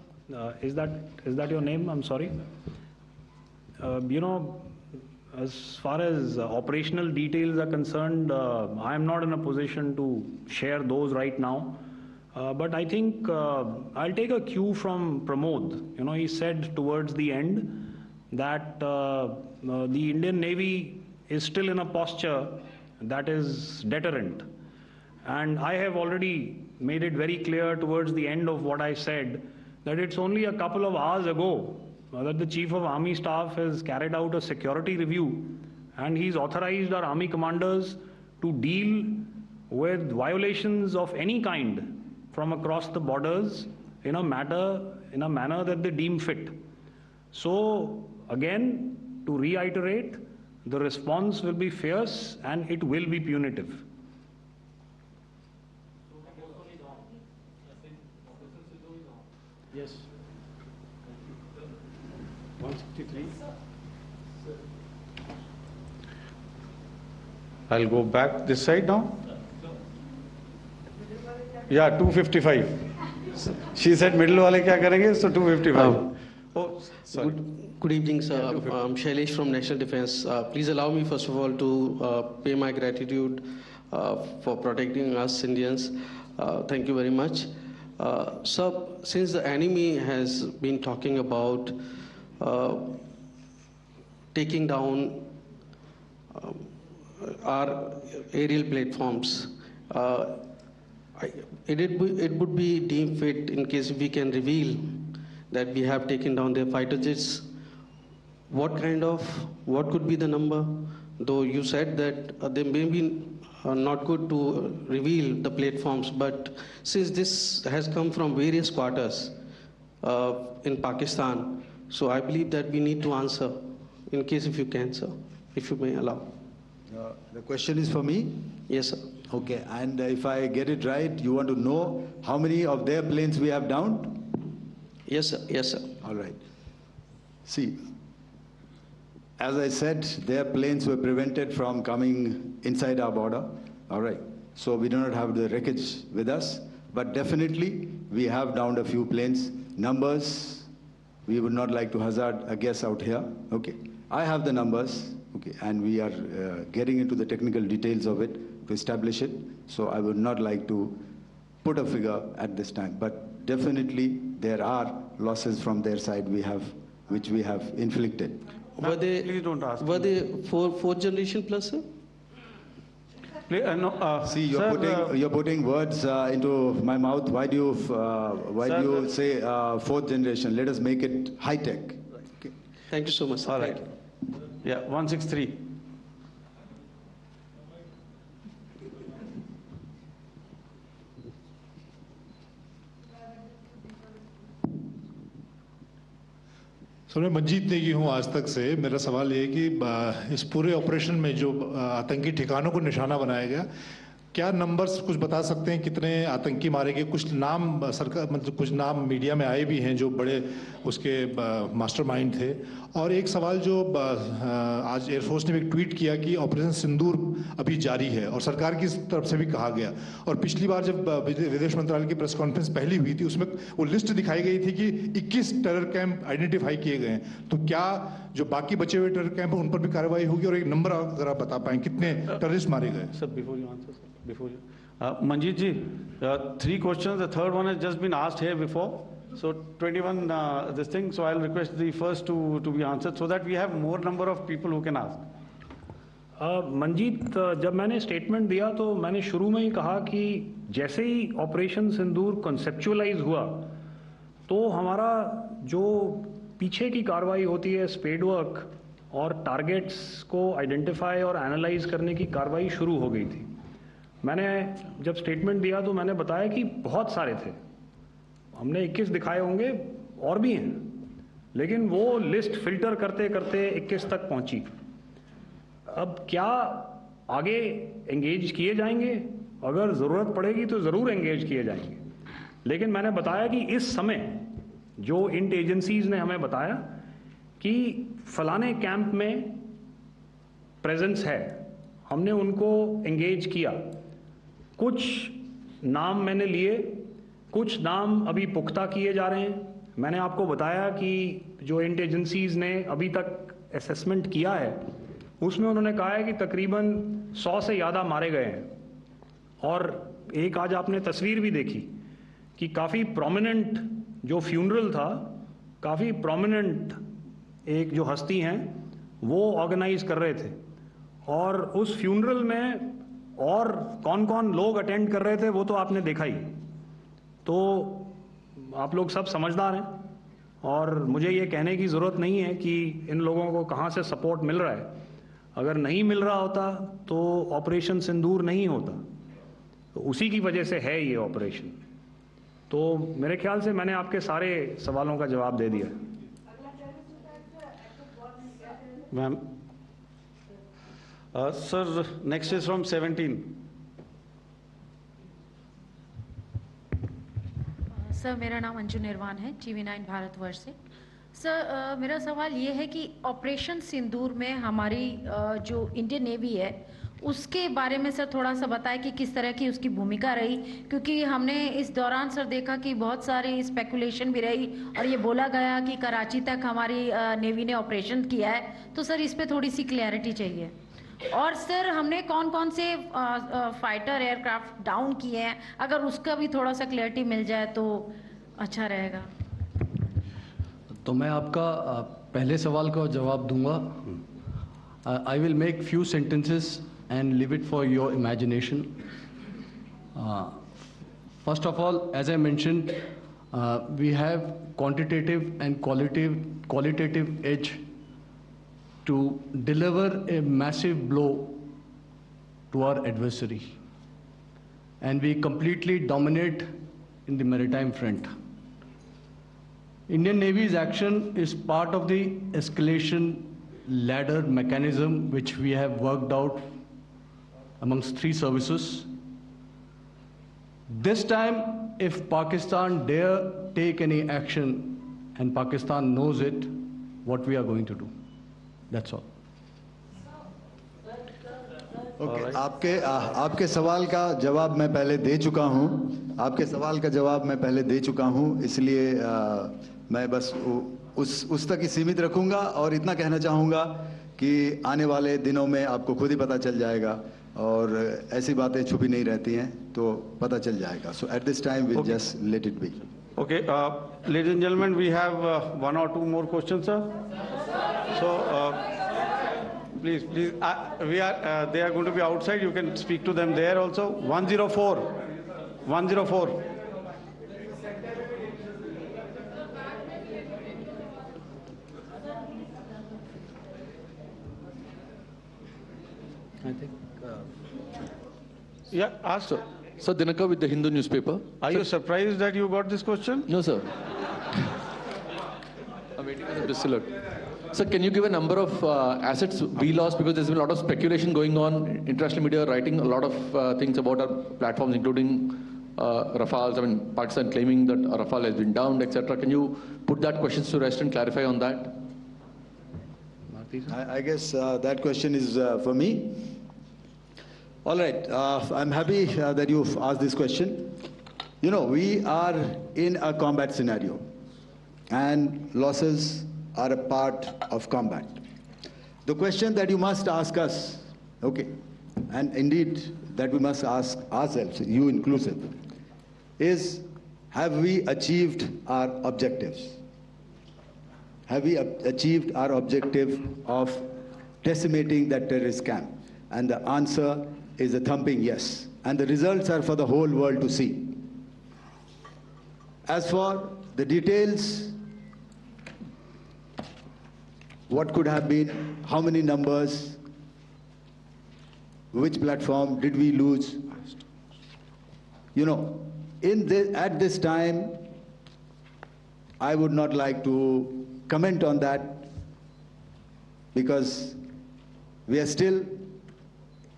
is that your name? I'm sorry. You know, as far as operational details are concerned, I am not in a position to share those right now. But I think I'll take a cue from Pramod. You know, he said towards the end that the Indian Navy is still in a posture that is deterrent. And I have already made it very clear towards the end of what I said that it's only a couple of hours ago that the Chief of Army Staff has carried out a security review, and he's authorized our Army commanders to deal with violations of any kind from across the borders in a manner that they deem fit. So again, to reiterate, the response will be fierce and it will be punitive. Yes. 163. I'll go back this side now. Yeah, 255. She said middle wale kya karenge, so 255. Oh, sorry. Good evening, sir. I'm Shailesh from National Defense. Please allow me, first of all, to pay my gratitude for protecting us Indians. Thank you very much. Sir, since the enemy has been talking about taking down our aerial platforms, it would be deemed fit in case we can reveal that we have taken down their fighter jets. What could be the number? Though you said that they may be not good to reveal the platforms, but since this has come from various quarters in Pakistan, so I believe that we need to answer, in case if you can, sir, if you may allow. The question is for me? Yes, sir. Okay, and if I get it right, you want to know how many of their planes we have downed? Yes, sir. Yes, sir. All right. See, as I said, their planes were prevented from coming inside our border. All right. So we do not have the wreckage with us, but definitely we have downed a few planes. Numbers, we would not like to hazard a guess out here. Okay. I have the numbers. Okay. And we are getting into the technical details of it to establish it. So I would not like to put a figure at this time, but definitely there are losses from their side which we have inflicted. Were they, please don't ask. Were they fourth generation plus, sir? See, you're putting words into my mouth. Why do you say fourth generation? Let us make it high tech. Okay. Thank you so much, sir. All right. Yeah, 163. Sir मैं मंजीत नेगी हूँ आज तक से। मेरा सवाल ये है कि इस पूरे ऑपरेशन में जो आतंकी ठिकानों को निशाना बनाया गया, क्या नंबर्स कुछ बता सकते हैं कितने आतंकी मारे गए? कुछ नाम सरकार मतलब कुछ नाम मीडिया में आए भी हैं जो बड़े उसके मास्टरमाइंड थे। और एक सवाल जो आज एयरफोर्स ने भी एक ट्वीट किया कि ऑपरेशन सिंदूर अभी जारी है और सरकार की तरफ से भी कहा गया। और पिछली बार जब विदेश मंत्रालय की प्रेस कॉन्फ्रेंस पहली हुई थी उसमें वो लिस्ट दिखाई गई थी कि 21 टेरर कैंप आइडेंटिफाई किए गए हैं। तो क्या जो बाकी बचे हुए टेरर कैंप उन पर भी कार्रवाई होगी? और एक नंबर अगर आप बता पाएं कितने टेररिस्ट मारे गए? Sir, before you answer, sir, before you. Manjeet ji, 3 questions. The third one has just been asked here before. So 21 this thing. So I'll request the first two to be answered so that we have more number of people who can ask. Manjeet, जब मैंने statement दिया तो मैंने शुरू में ही कहा कि जैसे ही ऑपरेशन सिंदूर कॉन्सेप्चुअलाइज हुआ तो हमारा जो पीछे की कार्रवाई होती है स्पेड वर्क और टारगेट्स को आइडेंटिफाई और एनालाइज करने की कार्रवाई शुरू हो गई थी। मैंने जब स्टेटमेंट दिया तो मैंने बताया कि बहुत सारे थे, हमने 21 दिखाए होंगे और भी हैं, लेकिन वो लिस्ट फिल्टर करते करते 21 तक पहुंची। अब क्या आगे एंगेज किए जाएंगे? अगर ज़रूरत पड़ेगी तो ज़रूर एंगेज किए जाएंगे, लेकिन मैंने बताया कि इस समय जो इंट एजेंसीज ने हमें बताया कि फलाने कैंप में प्रेजेंस है, हमने उनको एंगेज किया। कुछ नाम मैंने लिए, कुछ नाम अभी पुख्ता किए जा रहे हैं। मैंने आपको बताया कि जो इंट एजेंसीज ने अभी तक असेसमेंट किया है उसमें उन्होंने कहा है कि तकरीबन 100 से ज़्यादा मारे गए हैं। और एक आज आपने तस्वीर भी देखी कि काफ़ी प्रोमिनेंट जो फ्यूनरल था, काफ़ी प्रोमिनेंट एक जो हस्ती हैं वो ऑर्गेनाइज कर रहे थे, और उस फ्यूनरल में और कौन कौन लोग अटेंड कर रहे थे वो तो आपने देखा ही। तो आप लोग सब समझदार हैं और मुझे ये कहने की ज़रूरत नहीं है कि इन लोगों को कहाँ से सपोर्ट मिल रहा है। अगर नहीं मिल रहा होता तो ऑपरेशन सिंदूर नहीं होता, तो उसी की वजह से है ये ऑपरेशन। तो मेरे ख्याल से मैंने आपके सारे सवालों का जवाब दे दिया। Ma'am, sir next is from 17। Sir मेरा नाम अंजू निर्वाण है, TV9 भारतवर्ष से। सर मेरा सवाल ये है कि ऑपरेशन सिंदूर में हमारी जो इंडियन नेवी है उसके बारे में सर थोड़ा सा बताएं कि किस तरह की उसकी भूमिका रही, क्योंकि हमने इस दौरान सर देखा कि बहुत सारी स्पेकुलेशन भी रही और ये बोला गया कि कराची तक हमारी नेवी ने ऑपरेशन किया है। तो सर इस पे थोड़ी सी क्लैरिटी चाहिए। और सर हमने कौन कौन से फाइटर एयरक्राफ्ट डाउन किए हैं, अगर उसका भी थोड़ा सा क्लैरिटी मिल जाए तो अच्छा रहेगा। तो मैं आपका पहले सवाल का जवाब दूंगा। I will make few sentences and leave it for your imagination. First of all, as I mentioned, we have quantitative and qualitative edge to deliver a massive blow to our adversary, and we completely dominate in the maritime front. Indian Navy's action is part of the escalation ladder mechanism which we have worked out amongst 3 services. This time, if Pakistan dare take any action, and Pakistan knows it, what we are going to do. That's all. Okay. आपके सवाल का जवाब मैं पहले दे चुका हूं। आपके सवाल का जवाब मैं पहले दे चुका हूं, इसलिए मैं बस उस तक ही सीमित रखूंगा और इतना कहना चाहूंगा कि आने वाले दिनों में आपको खुद ही पता चल जाएगा और ऐसी बातें छुपी नहीं रहती हैं, तो पता चल जाएगा। So at this time we'll just let it be. Okay, ladies and gentlemen, we have 1 or 2 more questions, sir. So Please. They are going to be outside. You can speak to them there also. 104. 104. I think. Yeah, ask. Sir, Dinaka with the Hindu newspaper. Are you surprised that you got this question? No, sir. I'm waiting for the distillate. Sir, can you give a number of assets we lost, because there's been a lot of speculation going on, international media writing a lot of things about our platforms, including Rafales. I mean, Pakistan claiming that Rafale has been downed, etc. Can you put that question to rest and clarify on that? I guess that question is for me. All right, I'm happy that you've asked this question. You know, we are in a combat scenario, and losses are a part of combat. The question that you must ask us, okay, and indeed that we must ask ourselves, you inclusive, is have we achieved our objectives? Have we achieved our objective of decimating that terrorist camp? And the answer is a thumping yes. And the results are for the whole world to see. As for the details, what could have been, how many numbers, which platform did we lose? You know, at this time, I would not like to comment on that, because we are still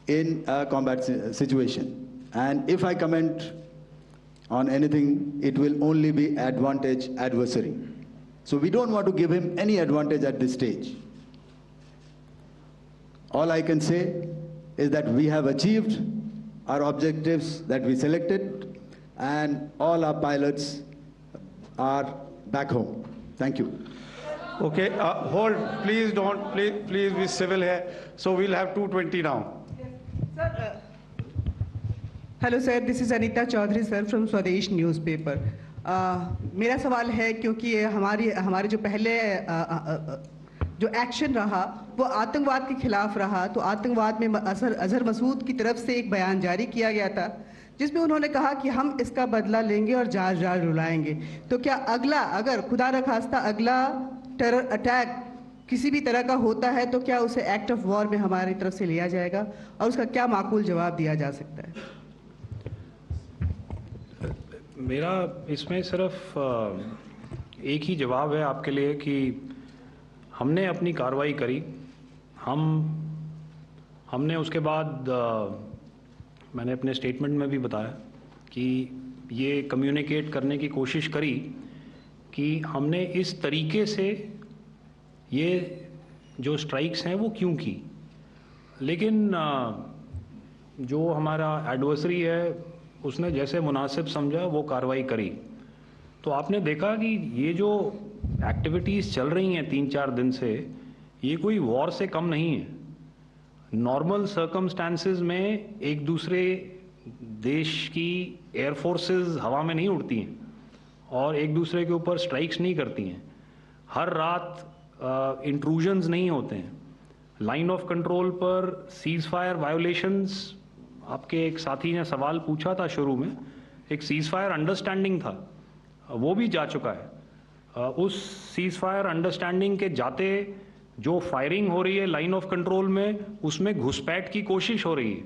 in a combat situation. And if I comment on anything, it will only be advantage adversary. So we don't want to give him any advantage at this stage. All I can say is that we have achieved our objectives that we selected, and all our pilots are back home. Thank you. Okay, hold. Please don't. Please be civil here. So we'll have 220 now. Sir, hello sir, this is Anita Chaudhary sir from Swadesh newspaper. मेरा सवाल है, क्योंकि हमारे जो पहले जो action रहा वो आतंकवाद के खिलाफ रहा, तो आतंकवाद में अजहर मसूद की तरफ से एक बयान जारी किया गया था जिसमें उन्होंने कहा कि हम इसका बदला लेंगे और जहाज रुलाएंगे। तो क्या अगला, अगर खुदा न खास्ता अगला टेरर अटैक किसी भी तरह का होता है, तो क्या उसे एक्ट ऑफ वॉर में हमारी तरफ से लिया जाएगा और उसका क्या माकूल जवाब दिया जा सकता है? मेरा इसमें सिर्फ एक ही जवाब है आपके लिए कि हमने अपनी कार्रवाई करी। हमने उसके बाद मैंने अपने स्टेटमेंट में भी बताया कि ये कम्युनिकेट करने की कोशिश करी कि हमने इस तरीके से ये जो स्ट्राइक्स हैं वो क्यों की। लेकिन जो हमारा एडवर्सरी है उसने जैसे मुनासिब समझा वो कार्रवाई करी। तो आपने देखा कि ये जो एक्टिविटीज़ चल रही हैं 3-4 दिन से, ये कोई वॉर से कम नहीं है। नॉर्मल सर्कमस्टांसेस में एक दूसरे देश की एयर फोर्सेस हवा में नहीं उड़ती हैं और एक दूसरे के ऊपर स्ट्राइक्स नहीं करती हैं। हर रात इंट्रूजन्स नहीं होते हैं। लाइन ऑफ कंट्रोल पर सीज फायर वायोलेशंस, आपके एक साथी ने सवाल पूछा था शुरू में, एक सीज फायर अंडरस्टैंडिंग था, वो भी जा चुका है। उस सीज फायर अंडरस्टैंडिंग के जाते जो फायरिंग हो रही है लाइन ऑफ कंट्रोल में, उसमें घुसपैठ की कोशिश हो रही है।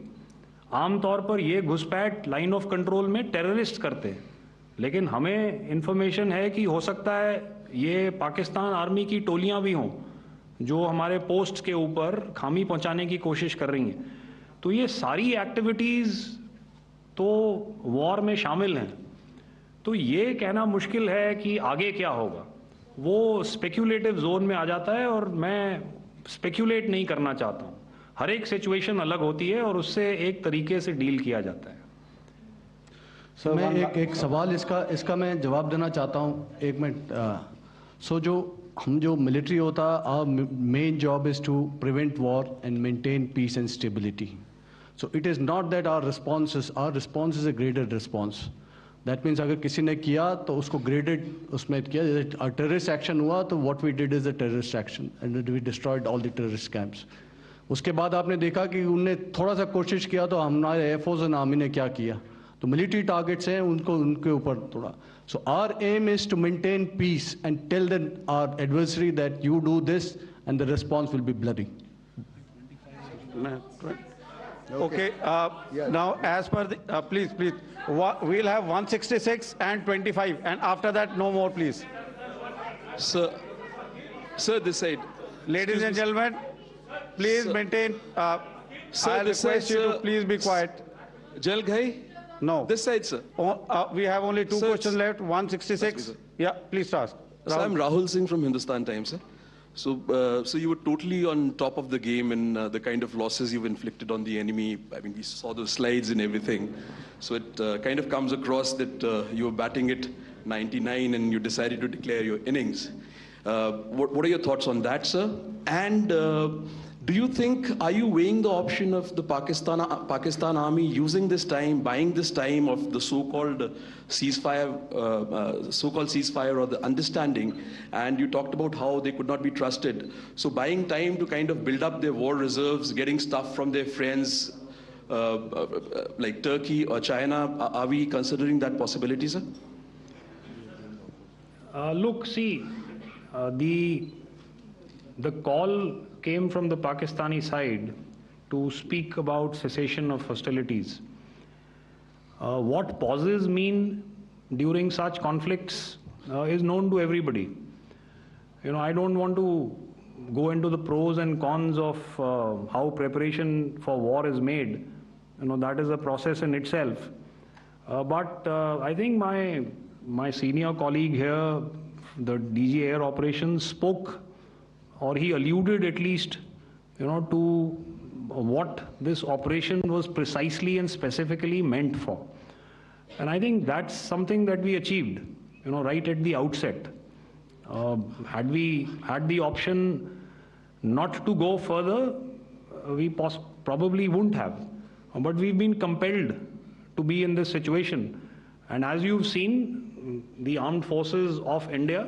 आमतौर पर ये घुसपैठ लाइन ऑफ कंट्रोल में टेररिस्ट करते हैं, लेकिन हमें इंफॉर्मेशन है कि हो सकता है ये पाकिस्तान आर्मी की टोलियां भी हों जो हमारे पोस्ट के ऊपर खामी पहुंचाने की कोशिश कर रही हैं। तो ये सारी एक्टिविटीज़ तो वॉर में शामिल हैं। तो ये कहना मुश्किल है कि आगे क्या होगा, वो स्पेक्यूलेटिव जोन में आ जाता है और मैं स्पेक्यूलेट नहीं करना चाहता हूँ। हर एक सिचुएशन अलग होती है और उससे एक तरीके से डील किया जाता है। सर मैं एक सवाल इसका मैं जवाब देना चाहता हूँ, 1 मिनट। जो मिलिट्री होता है, our main job is to prevent war and maintain peace and stability. So it is not that our response is a graded response. That means अगर किसी ने किया तो उसको ग्रेडेड उसमें किया। जैसे टेररिस्ट एक्शन हुआ तो what we did is a terrorist action and we destroyed all the terrorist camps. उसके बाद आपने देखा कि उनने थोड़ा सा कोशिश किया तो हमारे एयरफोर्स एंड आर्मी ने क्या किया, तो मिलिट्री टारगेट्स हैं उनको उनके ऊपर थोड़ा. So our aim is to maintain peace and tell our adversary that you do this and the response will be bloody. Okay, now as per the, please, we'll have 166 and 25, and after that, no more, please. Sir, this side. Ladies and gentlemen, please maintain, sir, I'll request you to please be quiet. Jal Ghai? No. This side, sir. We have only two Sir, questions left, 166. Yeah, please ask. So I'm Rahul Singh from Hindustan Times, sir. So you were totally on top of the game in the kind of losses you've inflicted on the enemy. I mean, we saw those slides and everything. So it kind of comes across that you were batting it 99 and you decided to declare your innings. What are your thoughts on that, sir? And do you think, are you weighing the option of the Pakistan army using this time, buying this time of the so-called ceasefire or the understanding? And you talked about how they could not be trusted. So buying time to kind of build up their war reserves, getting stuff from their friends like Turkey or China, are we considering that possibility, sir? Look, see, the call came from the Pakistani side to speak about cessation of hostilities. What pauses mean during such conflicts is known to everybody. You know, I don't want to go into the pros and cons of how preparation for war is made. You know, that is a process in itself. But I think my senior colleague here, the DG Air Operations, spoke, or he alluded at least, you know, to what this operation was precisely and specifically meant for. And I think that's something that we achieved, you know, right at the outset. Had we had the option not to go further, we probably wouldn't have. But we've been compelled to be in this situation. And as you've seen, the armed forces of India,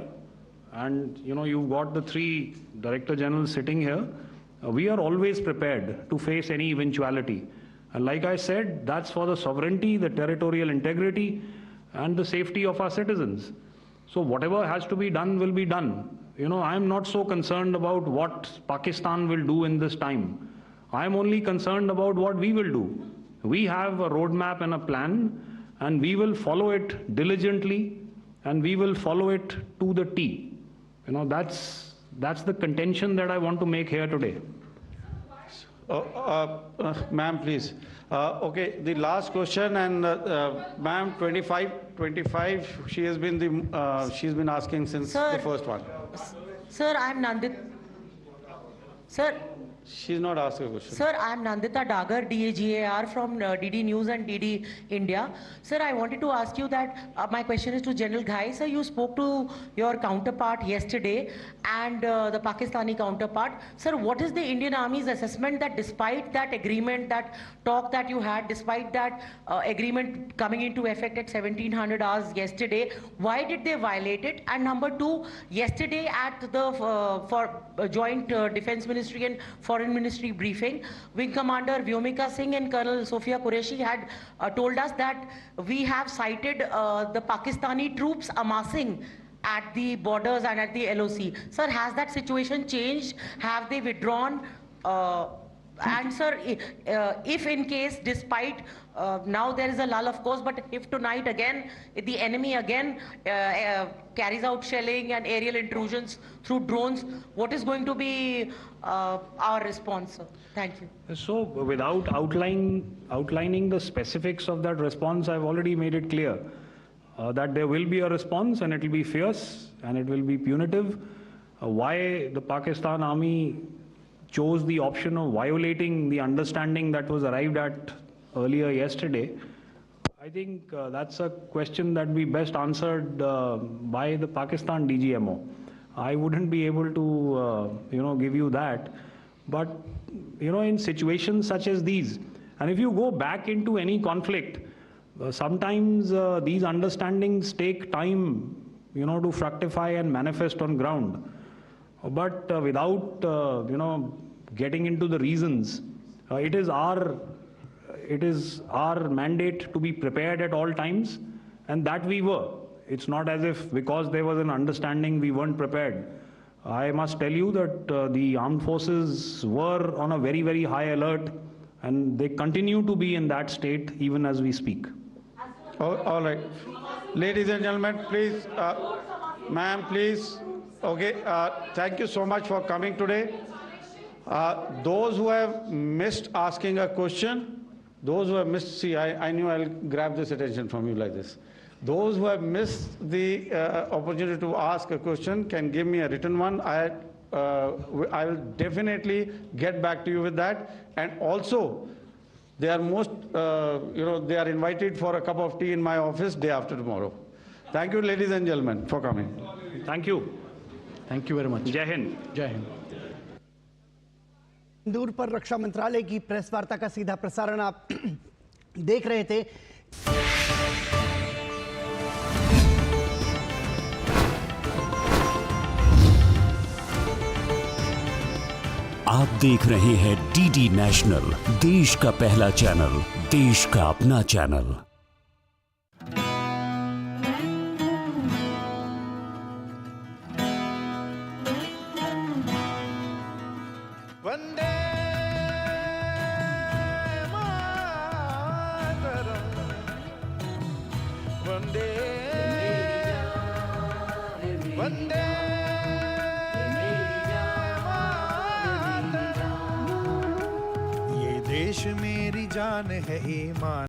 and you know, you've got the three Director Generals sitting here, we are always prepared to face any eventuality. And like I said, that's for the sovereignty, the territorial integrity, and the safety of our citizens. So whatever has to be done will be done. You know, I'm not so concerned about what Pakistan will do in this time. I'm only concerned about what we will do. We have a roadmap and a plan, and we will follow it diligently, and we will follow it to the T. You know, that's the contention that I want to make here today. Ma'am, please. Okay, the last question, and ma'am, 25, she's been asking since the first one. Sir, I'm Nandit. Sir. She's not asking a question. Sir, I'm Nandita Dagar, DGAR from DD News and DD India. Sir, I wanted to ask you that my question is to General Ghai. Sir, you spoke to your counterpart yesterday and the Pakistani counterpart. Sir, what is the Indian Army's assessment that despite that agreement, that talk that you had, despite that agreement coming into effect at 1700 hours yesterday, why did they violate it? And number two, yesterday at the Joint Defense Ministry and Foreign Ministry briefing, Wing Commander Vyomika Singh and Colonel Sophia Qureshi had told us that we have cited the Pakistani troops amassing at the borders and at the LOC. Sir, has that situation changed? Have they withdrawn? And sir, if in case, despite now there is a lull, of course, but if tonight again, the enemy again carries out shelling and aerial intrusions through drones, what is going to be our response, sir? Thank you. So without outlining the specifics of that response, I've already made it clear that there will be a response, and it will be fierce and it will be punitive. Why the Pakistan Army chose the option of violating the understanding that was arrived at earlier yesterday, I think that's a question that we best answered by the Pakistan DGMO. I wouldn't be able to, give you that. But, in situations such as these, and if you go back into any conflict, sometimes these understandings take time, to fructify and manifest on ground. But without, getting into the reasons, it is our mandate to be prepared at all times, and that we were. It's not as if because there was an understanding we weren't prepared. I must tell you that the armed forces were on a very, very high alert, and they continue to be in that state even as we speak. All right. Ladies and gentlemen, please, ma'am, please. Okay, thank you so much for coming today. Those who have missed asking a question, those who have missed, see, I knew I'll grab this attention from you like this. Those who have missed the opportunity to ask a question can give me a written one. I will definitely get back to you with that. And also, they are they are invited for a cup of tea in my office day after tomorrow. Thank you, ladies and gentlemen, for coming. Thank you. Thank you very much. Jai Hind. Jai Hind. सिंदूर पर रक्षा मंत्रालय की press वार्ता का सीधा प्रसारण आप देख रहे थे। आप देख रहे हैं डीडी नेशनल, देश का पहला चैनल, देश का अपना चैनल। वंदे मातरम, वंदे वंदे देश मेरी जान है ईमान।